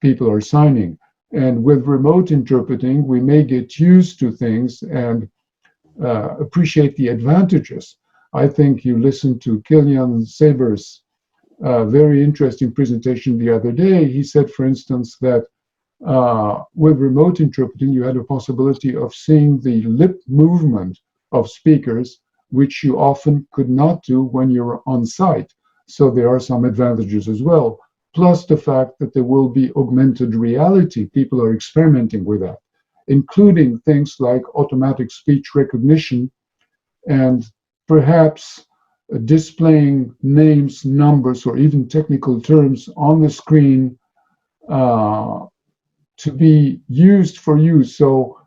people are signing. And with remote interpreting, we may get used to things and appreciate the advantages. I think you listened to Kilian Saber's very interesting presentation the other day. He said, for instance, that with remote interpreting, you had a possibility of seeing the lip movement of speakers, which you often could not do when you're on site. So there are some advantages as well. Plus the fact that there will be augmented reality. People are experimenting with that, including things like automatic speech recognition and perhaps displaying names, numbers, or even technical terms on the screen to be used for you. So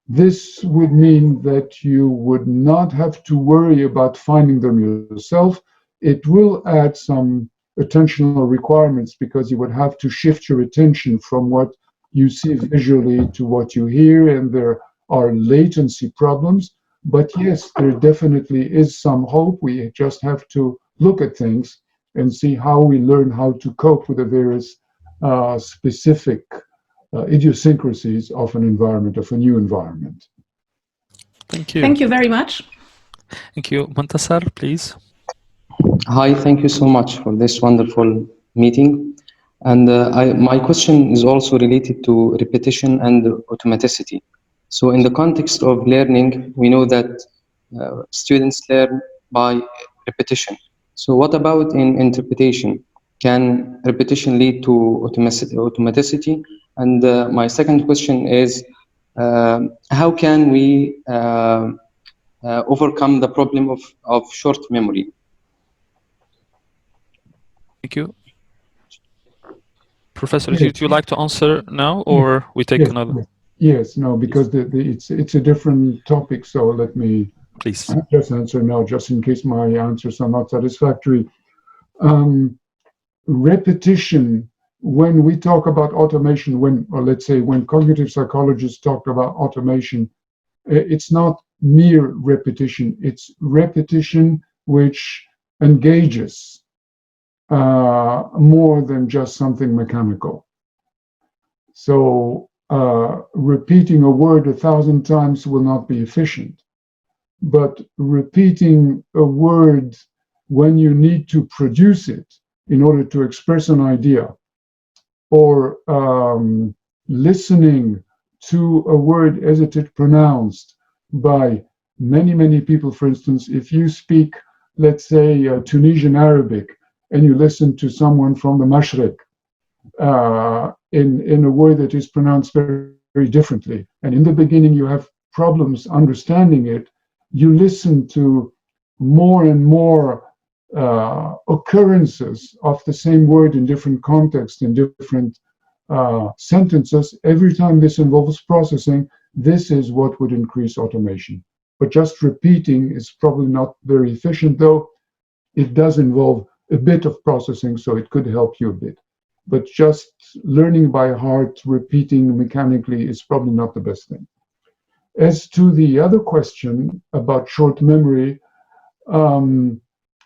this would mean that you would not have to worry about finding them yourself. It will add some attentional requirements because you would have to shift your attention from what you see visually to what you hear, and there are latency problems. But yes, there definitely is some hope. We just have to look at things and see how we learn how to cope with the various specific idiosyncrasies of an environment, of a new environment. Thank you. Thank you very much. Thank you. Montasar, please. Hi, thank you so much for this wonderful meeting. And my question is also related to repetition and automaticity. So in the context of learning, we know that students learn by repetition. So what about in interpretation? Can repetition lead to automaticity? And my second question is, how can we overcome the problem of short memory? Thank you. Professor, would you like to answer now, or we take another? Yes, no, because it's a different topic. So let me please just answer now, just in case my answers are not satisfactory. Repetition, when we talk about automation, or let's say when cognitive psychologists talk about automation, it's not mere repetition. It's repetition which engages more than just something mechanical. So repeating a word 1,000 times will not be efficient, but repeating a word when you need to produce it in order to express an idea, or listening to a word as it is pronounced by many people. For instance, if you speak, let's say, Tunisian Arabic, and you listen to someone from the Mashriq in a word that is pronounced very differently, and in the beginning you have problems understanding it, you listen to more and more occurrences of the same word in different contexts, in different sentences. Every time this involves processing, this is what would increase automation. But just repeating is probably not very efficient, though it does involve a bit of processing, so it could help you a bit. But just learning by heart, repeating mechanically is probably not the best thing. As to the other question about short memory,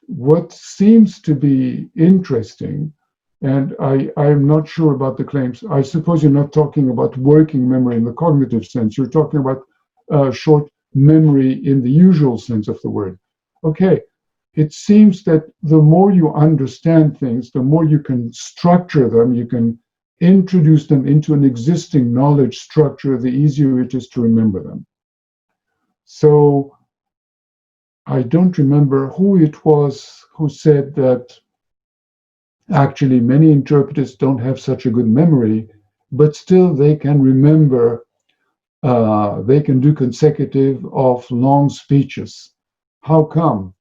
what seems to be interesting, and I am not sure about the claims, I suppose you're not talking about working memory in the cognitive sense, you're talking about short memory in the usual sense of the word. Okay, it seems that the more you understand things, the more you can structure them, you can introduce them into an existing knowledge structure, the easier it is to remember them. So I don't remember who it was who said that Actually, many interpreters don't have such a good memory, but still they can remember, they can do consecutive of long speeches. How come?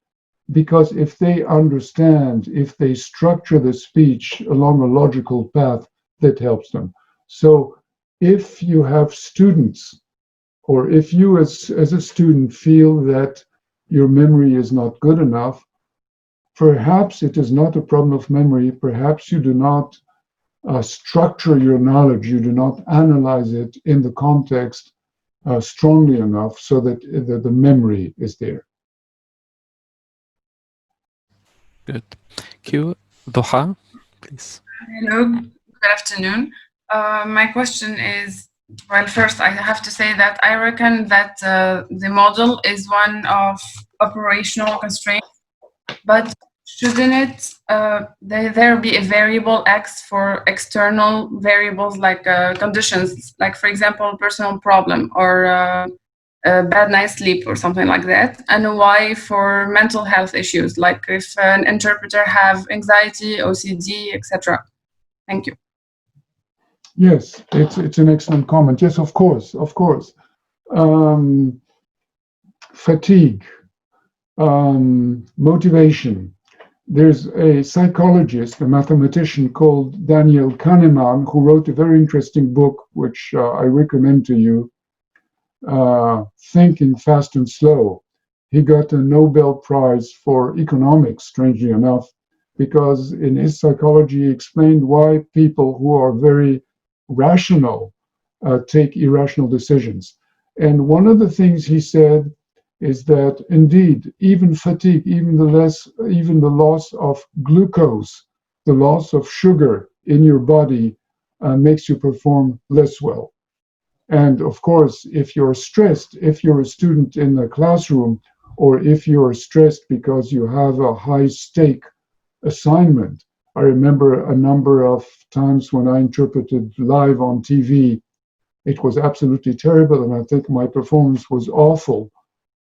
Because if they understand, if they structure the speech along a logical path, that helps them. So if you have students, or if you as a student feel that your memory is not good enough, perhaps it is not a problem of memory. Perhaps you do not structure your knowledge, you do not analyze it in the context strongly enough so that the memory is there. Good. Thank you. Doha, please. Hello, good afternoon. My question is, well, first I have to say that I reckon that the model is one of operational constraints, but shouldn't it there be a variable X for external variables like conditions, like for example, personal problem or a bad night's sleep or something like that, and a Y for mental health issues, like if an interpreter have anxiety, OCD, etc. Thank you. Yes, it's an excellent comment. Yes, of course, of course. Fatigue, motivation. There's a psychologist, a mathematician called Daniel Kahneman, who wrote a very interesting book, which I recommend to you, Thinking Fast and Slow. He got a Nobel Prize for economics, strangely enough, because in his psychology he explained why people who are very rational take irrational decisions. And one of the things he said is that indeed, even fatigue, even the loss of glucose, the loss of sugar in your body makes you perform less well. And of course, if you're stressed, if you're a student in the classroom, or if you're stressed because you have a high stake assignment. I remember a number of times when I interpreted live on TV, it was absolutely terrible, and I think my performance was awful.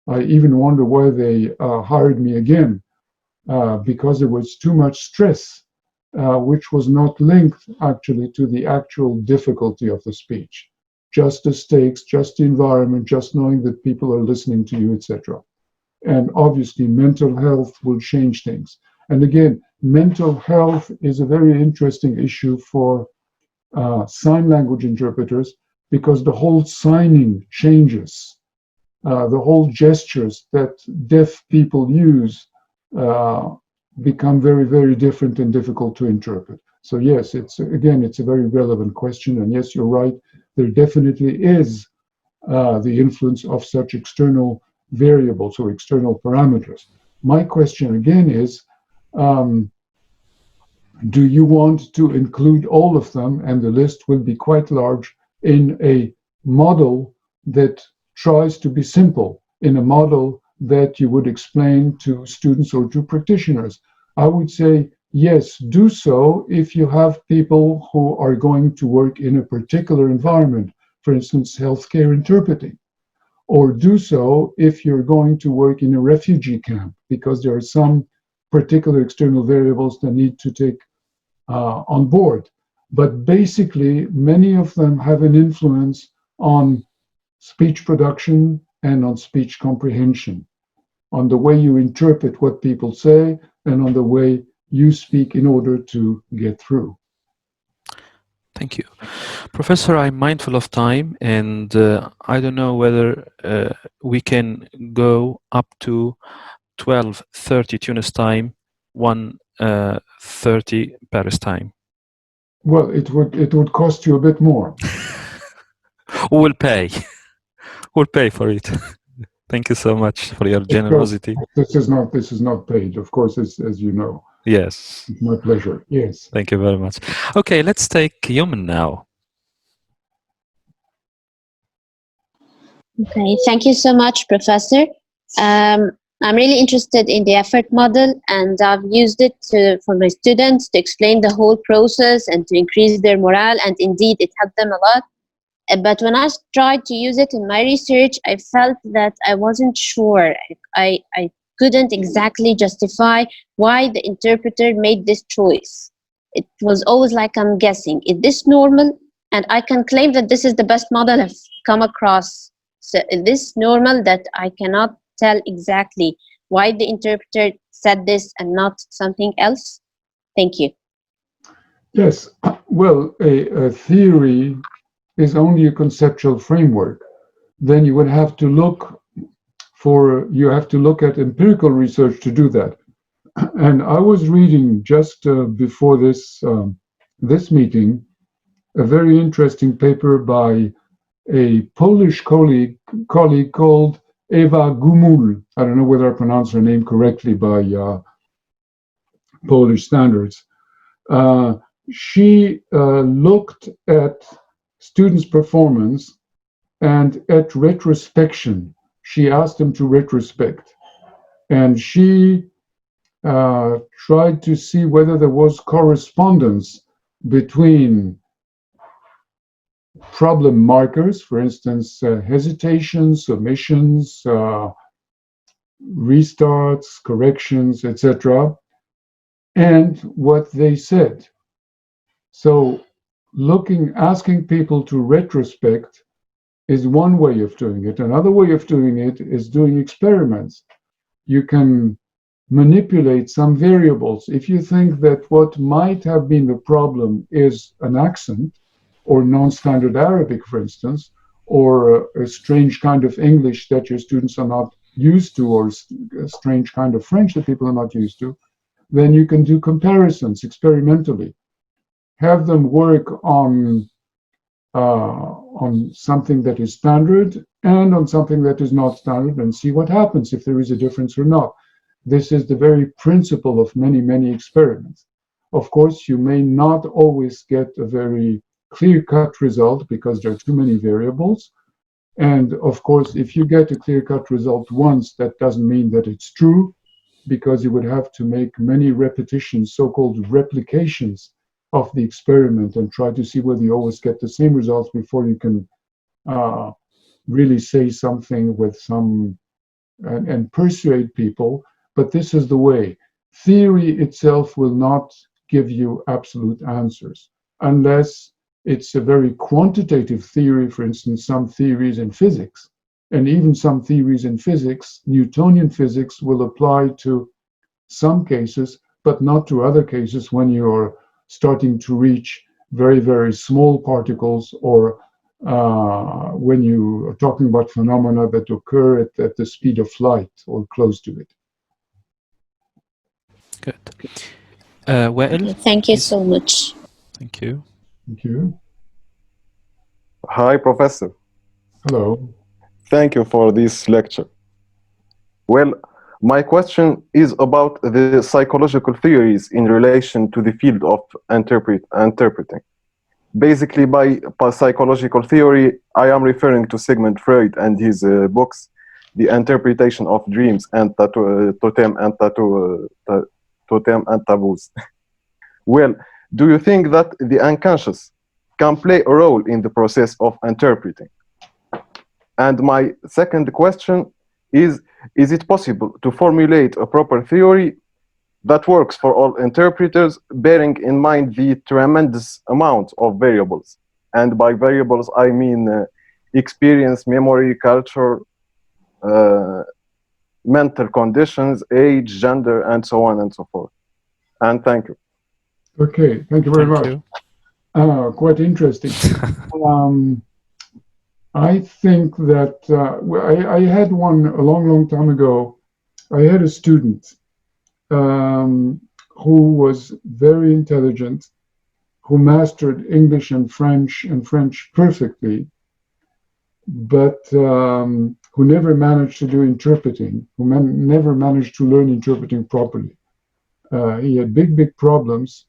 I even wonder why they hired me again, because there was too much stress, which was not linked actually to the actual difficulty of the speech. Just the stakes, just the environment, just knowing that people are listening to you, etc. And obviously, mental health will change things. And again, mental health is a very interesting issue for sign language interpreters, because the whole signing changes. The whole gestures that deaf people use become very, very different and difficult to interpret. So yes, it's a very relevant question. And yes, you're right, there definitely is the influence of such external variables or external parameters. My question again is, do you want to include all of them, and the list will be quite large, in a model that tries to be simple, in a model that you would explain to students or to practitioners? I would say yes, do so if you have people who are going to work in a particular environment, for instance, healthcare interpreting. Or do so if you're going to work in a refugee camp, because there are some particular external variables that need to take on board. But basically, many of them have an influence on speech production and on speech comprehension, on the way you interpret what people say and on the way you speak in order to get through. Thank you. Professor, I'm mindful of time, and I don't know whether we can go up to 12:30 Tunis time, 1:30 Paris time. Well, it would cost you a bit more. We'll pay. We'll pay for it. Thank you so much for your generosity. This is not paid, of course, as you know. Yes. It's my pleasure. Yes. Thank you very much. Okay, let's take Human now. Okay, thank you so much, Professor. I'm really interested in the effort model, and I've used it for my students to explain the whole process and to increase their morale, and indeed it helped them a lot. But when I tried to use it in my research, I felt that I wasn't sure. I couldn't exactly justify why the interpreter made this choice. it was always like I'm guessing, is this normal? And I can claim that this is the best model I've come across. So is this normal that I cannot tell exactly why the interpreter said this and not something else? Thank you. Yes, well, a theory is only a conceptual framework. Then you would have to look at empirical research to do that. And I was reading just before this meeting a very interesting paper by a Polish colleague called Ewa Gumul. I don't know whether I pronounce her name correctly by Polish standards. She looked at students' performance and at retrospection. She asked them to retrospect. And she tried to see whether there was correspondence between problem markers, for instance, hesitations, omissions, restarts, corrections, etc., and what they said. So asking people to retrospect is one way of doing it. Another way of doing it is doing experiments. You can manipulate some variables. If you think that what might have been the problem is an accent, or non-standard Arabic, for instance, or a strange kind of English that your students are not used to, or a strange kind of French that people are not used to, then you can do comparisons experimentally. Have them work on something that is standard and on something that is not standard, and see what happens, if there is a difference or not. This is the very principle of many, many experiments. Of course, you may not always get a very clear-cut result because there are too many variables. And of course, if you get a clear-cut result once, that doesn't mean that it's true, because you would have to make many repetitions, so-called replications of the experiment, and try to see whether you always get the same results before you can really say something with some and persuade people. But this is the way. Theory itself will not give you absolute answers unless it's a very quantitative theory. For instance, some theories in physics, and even some theories in physics, Newtonian physics, will apply to some cases, but not to other cases when you're starting to reach very, very small particles, or when you are talking about phenomena that occur at the speed of light or close to it. Good. Well, thank you so much. Thank you. Thank you. Hi, Professor. Hello. Thank you for this lecture. Well, my question is about the psychological theories in relation to the field of interpreting. Basically, by psychological theory, I am referring to Sigmund Freud and his books, The Interpretation of Dreams and Totem and Taboos. Well, do you think that the unconscious can play a role in the process of interpreting? And my second question is it possible to formulate a proper theory that works for all interpreters, bearing in mind the tremendous amount of variables? And by variables, I mean experience, memory, culture, mental conditions, age, gender, and so on and so forth. And thank you. Okay, thank you very much. Quite interesting. I think that I had one a long, long time ago. I had a student who was very intelligent, who mastered English and French perfectly, but who never managed to do interpreting, who never managed to learn interpreting properly. He had big, big problems.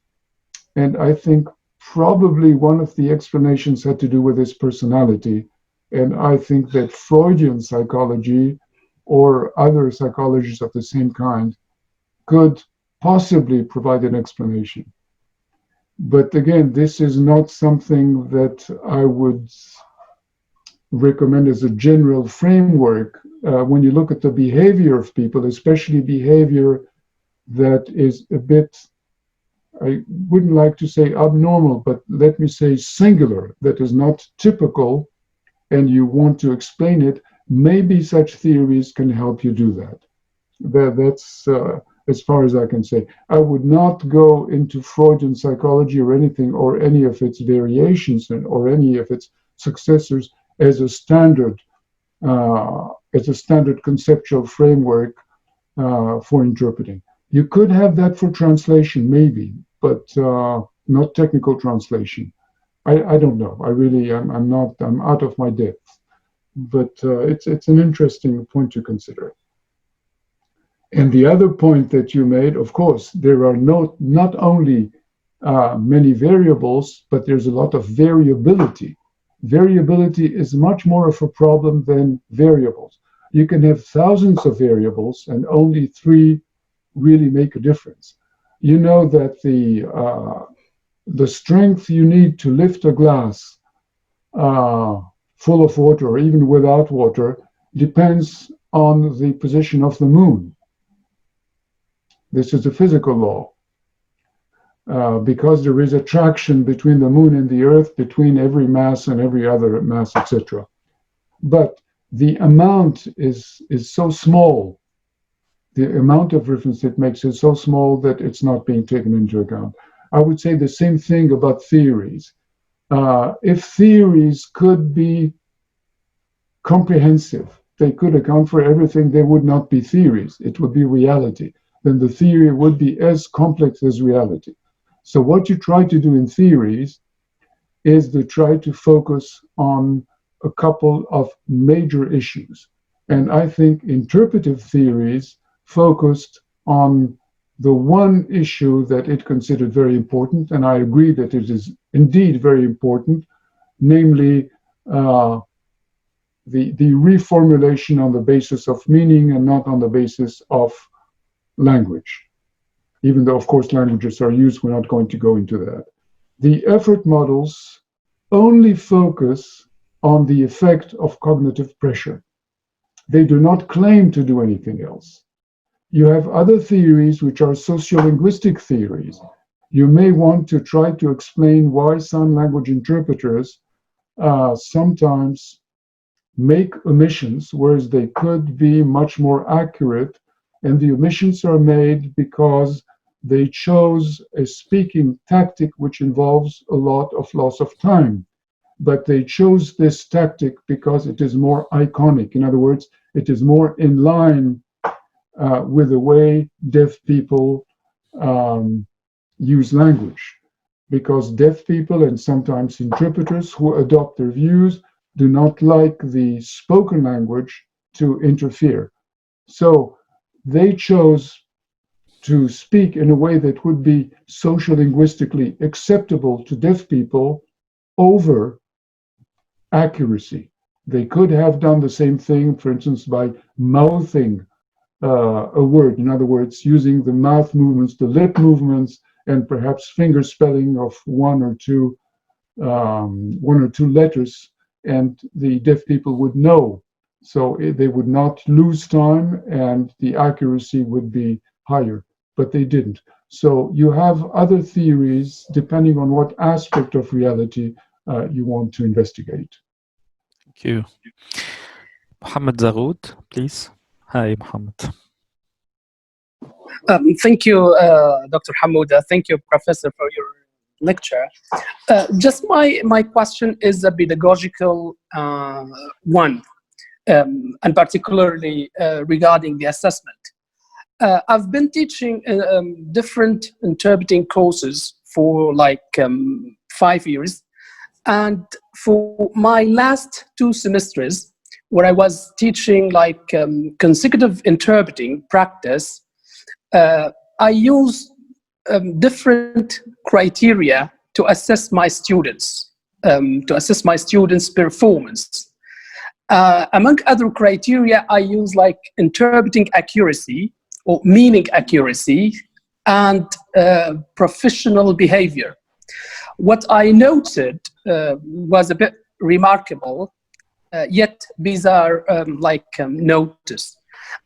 And I think probably one of the explanations had to do with his personality. And I think that Freudian psychology or other psychologies of the same kind could possibly provide an explanation. But again, this is not something that I would recommend as a general framework. When you look at the behavior of people, especially behavior that is a bit I wouldn't like to say abnormal, but let me say singular, that is not typical, and you want to explain it, maybe such theories can help you do that. That's as far as I can say. I would not go into Freudian psychology or anything, or any of its variations or any of its successors as a standard conceptual framework for interpreting. You could have that for translation, maybe, but not technical translation. I don't know. I'm out of my depth. But it's an interesting point to consider. And the other point that you made, of course, there are not only many variables, but there's a lot of variability. Variability is much more of a problem than variables. You can have thousands of variables and only 3 really make a difference. You know that the strength you need to lift a glass full of water or even without water depends on the position of the moon. This is a physical law. Because there is attraction between the moon and the earth, between every mass and every other mass, etc. But the amount is so small, the amount of reference it makes is so small that it's not being taken into account. I would say the same thing about theories. If theories could be comprehensive, they could account for everything, they would not be theories, it would be reality. Then the theory would be as complex as reality. So what you try to do in theories is to try to focus on a couple of major issues. And I think interpretive theories focused on the one issue that it considered very important, and I agree that it is indeed very important, namely the reformulation on the basis of meaning and not on the basis of language. Even though, of course, languages are used, we're not going to go into that. The effort models only focus on the effect of cognitive pressure. They do not claim to do anything else. You have other theories which are sociolinguistic theories. You may want to try to explain why sign language interpreters sometimes make omissions, whereas they could be much more accurate. And the omissions are made because they chose a speaking tactic which involves a lot of loss of time. But they chose this tactic because it is more iconic. In other words, it is more in line with the way deaf people use language. Because deaf people and sometimes interpreters who adopt their views do not like the spoken language to interfere. So they chose to speak in a way that would be sociolinguistically acceptable to deaf people over accuracy. They could have done the same thing, for instance, by mouthing a word. In other words, using the mouth movements, the lip movements, and perhaps finger spelling of one or two letters, and the deaf people would know. So they would not lose time and the accuracy would be higher, but they didn't. So you have other theories depending on what aspect of reality you want to investigate. Thank you. Mohammed Zaroud, please. Hi, Mohammed. Thank you, Dr. Hammouda. Thank you, Professor, for your lecture. Just my question is a pedagogical one, and particularly regarding the assessment. I've been teaching different interpreting courses for like 5 years, and for my last 2 semesters, where I was teaching like consecutive interpreting practice, I use different criteria to assess my students, performance. Among other criteria, I use like interpreting accuracy or meaning accuracy and professional behavior. What I noted was a bit remarkable, yet bizarre notice.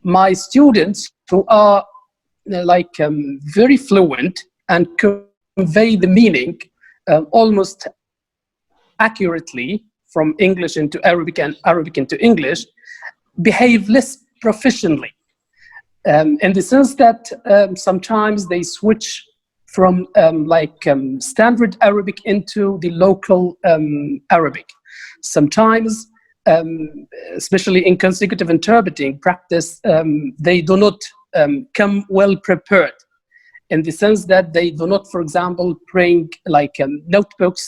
My students who are very fluent and convey the meaning almost accurately from English into Arabic and Arabic into English behave less professionally, in the sense that sometimes they switch from standard Arabic into the local Arabic. Sometimes, especially in consecutive interpreting practice, they do not come well prepared, in the sense that they do not, for example, bring notebooks,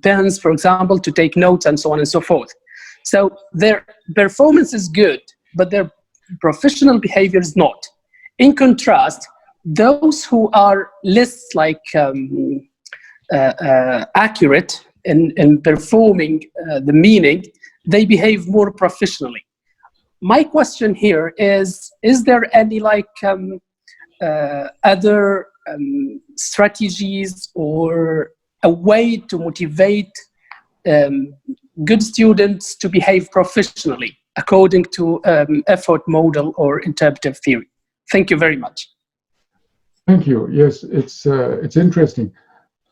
pens, for example, to take notes and so on and so forth. So their performance is good, but their professional behavior is not. In contrast, those who are less accurate in performing the meaning, they behave more professionally. My question here is there any other strategies or a way to motivate good students to behave professionally according to effort model or interpretive theory? Thank you very much. Thank you. Yes, it's interesting.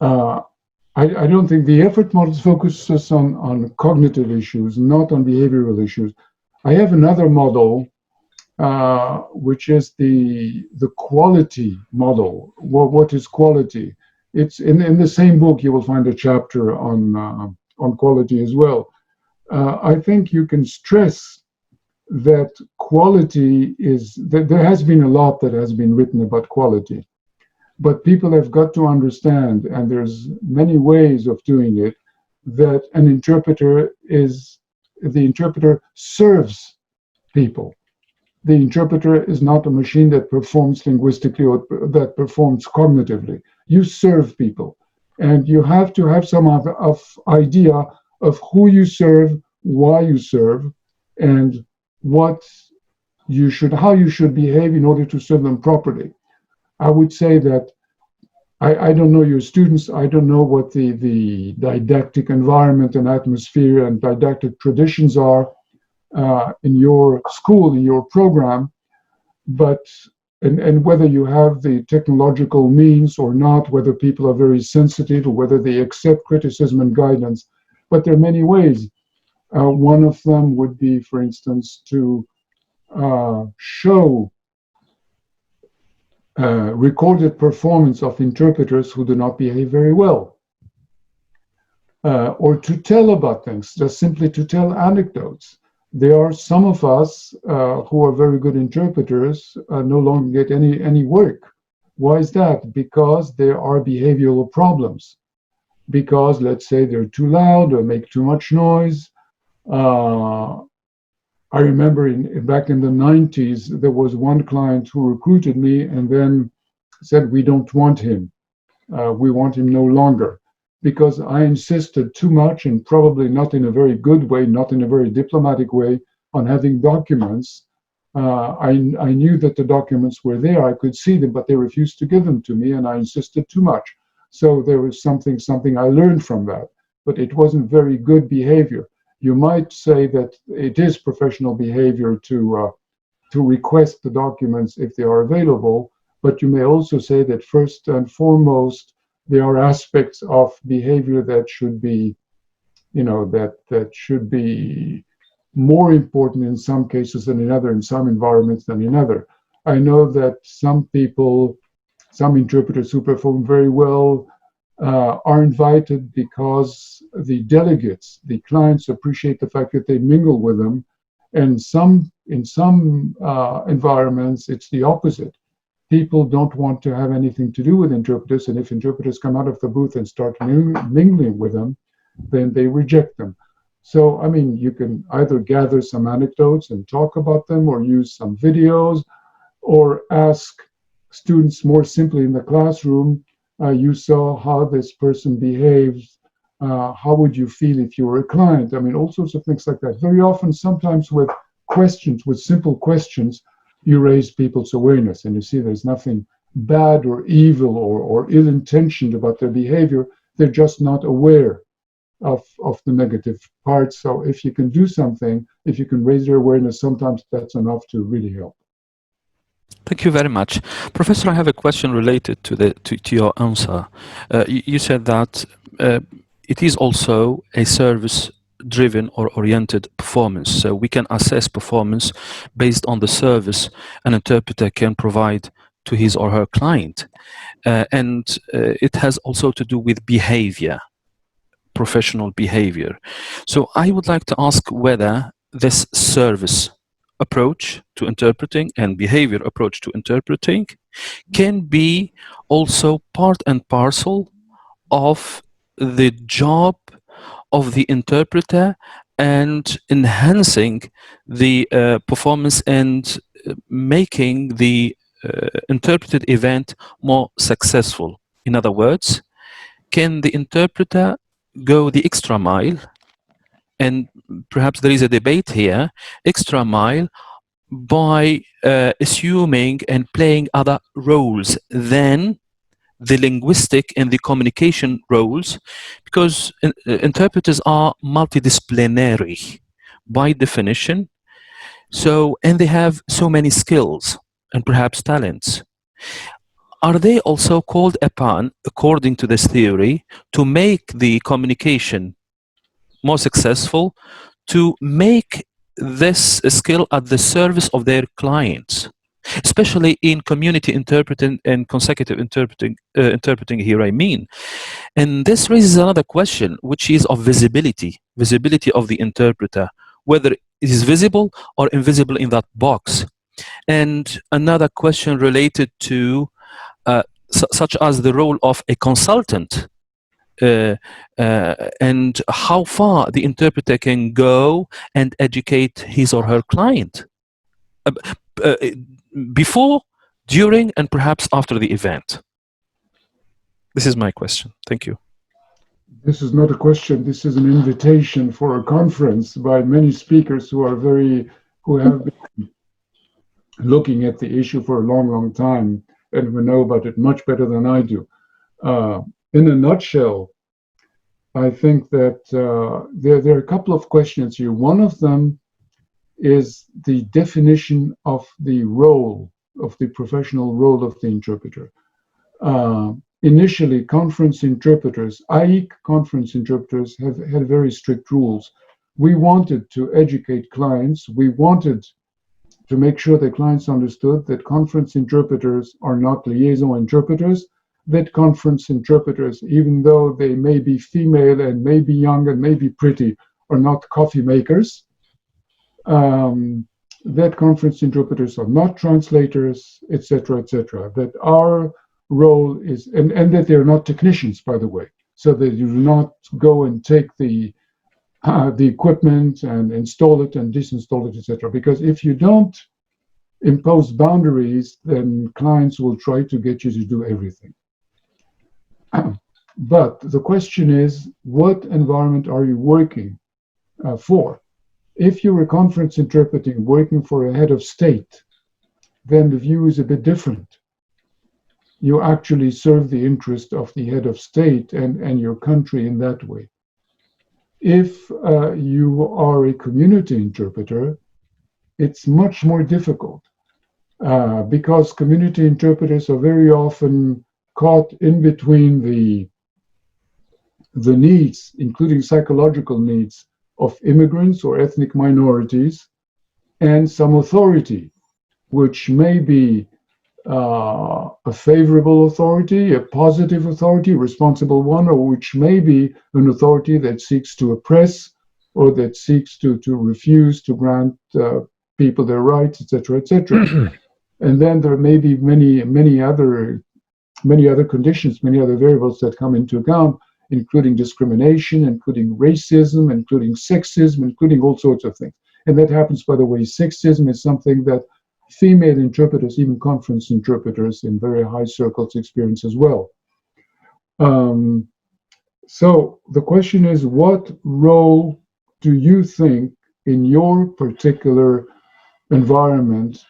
I don't think the effort models focuses on cognitive issues, not on behavioral issues. I have another model, which is the quality model. What is quality? It's in the same book. You will find a chapter on quality as well. I think you can stress that quality is that there has been a lot that has been written about quality, but people have got to understand, and there's many ways of doing it, that an interpreter serves people. The interpreter is not a machine that performs linguistically or that performs cognitively. You serve people, and you have to have some of idea of who you serve, why you serve, and how you should behave in order to serve them properly. I would say that I don't know your students. I don't know what the didactic environment and atmosphere and didactic traditions are in your school, in your program, but and whether you have the technological means or not, whether people are very sensitive or whether they accept criticism and guidance. But there are many ways. One of them would be, for instance, to show recorded performance of interpreters who do not behave very well, or to tell about things, just simply to tell anecdotes. There are some of us who are very good interpreters no longer get any work. Why is that? Because there are behavioral problems. Because, let's say, they're too loud or make too much noise. I remember back in the 90s, there was one client who recruited me and then said, we don't want him. We want him no longer. Because I insisted too much, and probably not in a very good way, not in a very diplomatic way, on having documents. I knew that the documents were there. I could see them, but they refused to give them to me, and I insisted too much. So there was something I learned from that, but it wasn't very good behavior. You might say that it is professional behavior to request the documents if they are available, but you may also say that first and foremost, there are aspects of behavior that should be, that should be more important in some cases than in other, in some environments than in other. I know that some people, some interpreters who perform very well are invited because the delegates, the clients, appreciate the fact that they mingle with them. And in some environments, it's the opposite. People don't want to have anything to do with interpreters, and if interpreters come out of the booth and start mingling with them, then they reject them. So, I mean, you can either gather some anecdotes and talk about them, or use some videos, or ask students more simply in the classroom, you saw how this person behaves, how would you feel if you were a client? I mean, all sorts of things like that. Very often, sometimes with questions, with simple questions, you raise people's awareness, and you see there's nothing bad or evil or ill-intentioned about their behavior. They're just not aware of the negative parts. So if you can do something, if you can raise their awareness, sometimes that's enough to really help. Thank you very much. Professor, I have a question related to your answer. You said that it is also a service-driven or oriented performance. So we can assess performance based on the service an interpreter can provide to his or her client. And it has also to do with behavior, professional behavior. So I would like to ask whether this service approach to interpreting and behavior approach to interpreting can be also part and parcel of the job of the interpreter and enhancing the performance and making the interpreted event more successful. In other words, can the interpreter go the extra mile? And perhaps there is a debate here, extra mile, by assuming and playing other roles than the linguistic and the communication roles, because interpreters are multidisciplinary by definition. So, and they have so many skills and perhaps talents. Are they also called upon, according to this theory, to make the communication more successful, to make this skill at the service of their clients, especially in community interpreting and consecutive interpreting here, I mean. And this raises another question, which is of visibility of the interpreter, whether it is visible or invisible in that box. And another question related to such as the role of a consultant, and how far the interpreter can go and educate his or her client before, during, and perhaps after the event. This is my question. Thank you. This is not a question. This is an invitation for a conference by many speakers who have been looking at the issue for a long, long time and who know about it much better than I do. In a nutshell, I think that there are a couple of questions here. One of them is the definition of the role, of the professional role of the interpreter. Initially, conference interpreters, AIIC conference interpreters have had very strict rules. We wanted to educate clients. We wanted to make sure that clients understood that conference interpreters are not liaison interpreters, that conference interpreters, even though they may be female and may be young and may be pretty, are not coffee makers, that conference interpreters are not translators, etc., etc., that our role is, and that they're not technicians, by the way, so that you do not go and take the equipment and install it and disinstall it, etc. Because if you don't impose boundaries, then clients will try to get you to do everything. But the question is, what environment are you working for? If you're a conference interpreting working for a head of state, then the view is a bit different. You actually serve the interest of the head of state and your country in that way. If you are a community interpreter, it's much more difficult because community interpreters are very often caught in between the needs, including psychological needs, of immigrants or ethnic minorities, and some authority, which may be a favorable authority, a positive authority, responsible one, or which may be an authority that seeks to oppress or that seeks to refuse to grant people their rights, etc., etc. And then there may be many other conditions, many other variables that come into account, including discrimination, including racism, including sexism, including all sorts of things. And that happens, by the way. Sexism is something that female interpreters, even conference interpreters in very high circles, experience as well. So the question is, what role do you think in your particular environment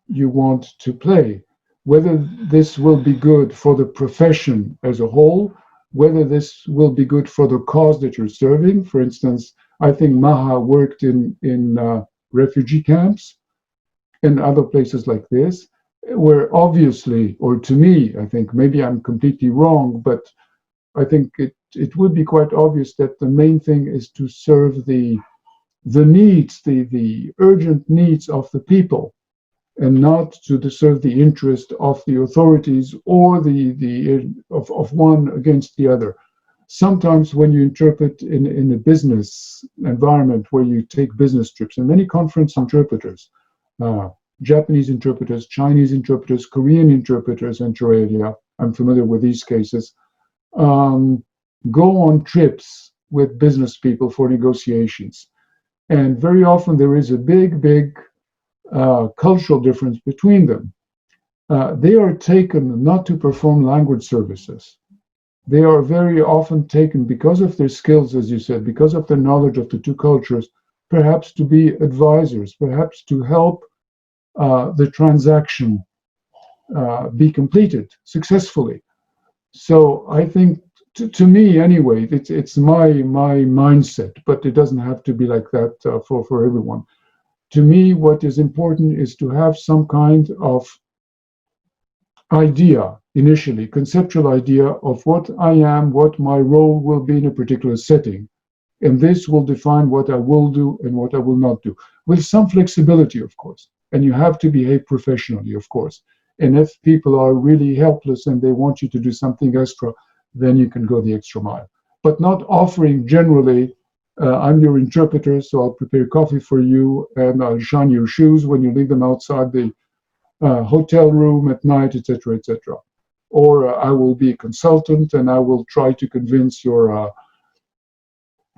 you want to play? Whether this will be good for the profession as a whole, whether this will be good for the cause that you're serving. For instance, I think Maha worked in refugee camps and other places like this. where obviously, or to me, I think maybe I'm completely wrong, but I think it would be quite obvious that the main thing is to serve the needs, the urgent needs of the people, and not to serve the interest of the authorities or of one against the other. Sometimes when you interpret in a business environment where you take business trips, and many conference interpreters, Japanese interpreters, Chinese interpreters, Korean interpreters, inter alia, I'm familiar with these cases, go on trips with business people for negotiations. And very often there is a big cultural difference between them. They are taken not to perform language services. They are very often taken because of their skills, as you said, because of their knowledge of the two cultures, perhaps to be advisors, perhaps to help the transaction be completed successfully. So I think, to me anyway, it's my mindset, but it doesn't have to be like that for everyone. To me, what is important is to have some kind of idea, initially, conceptual idea of what I am, what my role will be in a particular setting. And this will define what I will do and what I will not do, with some flexibility, of course. And you have to behave professionally, of course. And if people are really helpless and they want you to do something extra, then you can go the extra mile. But not offering generally, I'm your interpreter, so I'll prepare coffee for you and I'll shine your shoes when you leave them outside the hotel room at night, etc., etc. Or I will be a consultant and I will try to convince your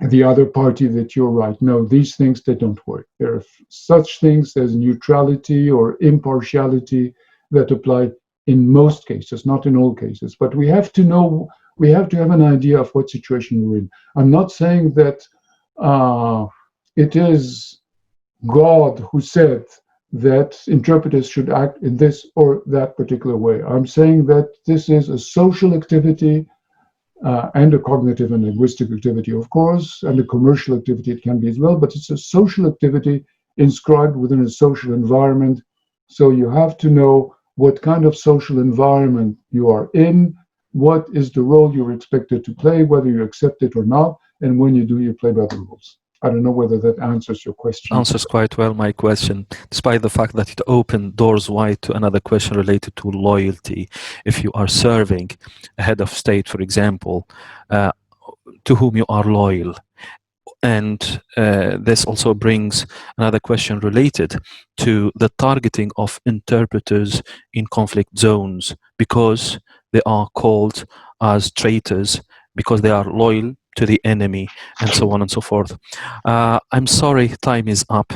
the other party that you're right. No, these things, they don't work. There are such things as neutrality or impartiality that apply in most cases, not in all cases. But we have to know, we have to have an idea of what situation we're in. I'm not saying that it is God who said that interpreters should act in this or that particular way. I'm saying that this is a social activity and a cognitive and linguistic activity, of course, and a commercial activity it can be as well, but it's a social activity inscribed within a social environment. So you have to know what kind of social environment you are in, what is the role you're expected to play, whether you accept it or not, and when you do, you play by the rules. I don't know whether that answers your question. Answers quite well my question, despite the fact that it opened doors wide to another question related to loyalty. If you are serving a head of state, for example, to whom you are loyal. And this also brings another question related to the targeting of interpreters in conflict zones, because they are called as traitors, because they are loyal to the enemy, and so on and so forth. I'm sorry, time is up.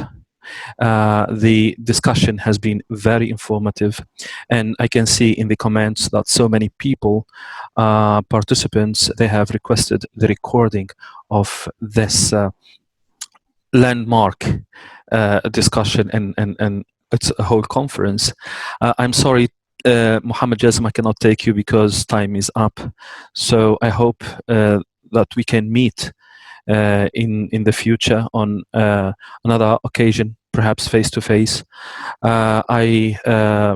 The discussion has been very informative, and I can see in the comments that so many people, participants, they have requested the recording of this landmark discussion, and it's a whole conference. I'm sorry, Mohammed Jasm, I cannot take you because time is up. So I hope that we can meet in the future on another occasion, perhaps face to face. I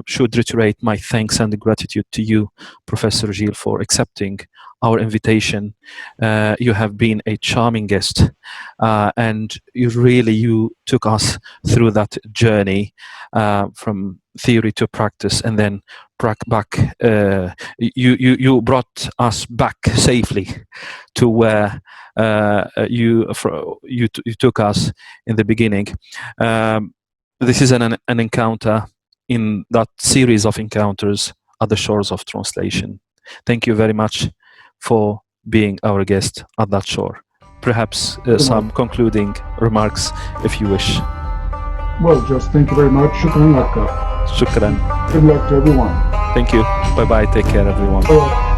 should reiterate my thanks and gratitude to you, Professor Gile, for accepting our invitation. You have been a charming guest, and you took us through that journey from theory to practice, and then back. You brought us back safely to where you took us in the beginning. This is an encounter in that series of encounters at the shores of translation. Thank you very much for being our guest at that shore. Perhaps some concluding remarks, if you wish. Well, just thank you very much. Shukran laka. Shukran. Good luck to everyone. Thank you. Bye-bye. Take care, everyone. Bye.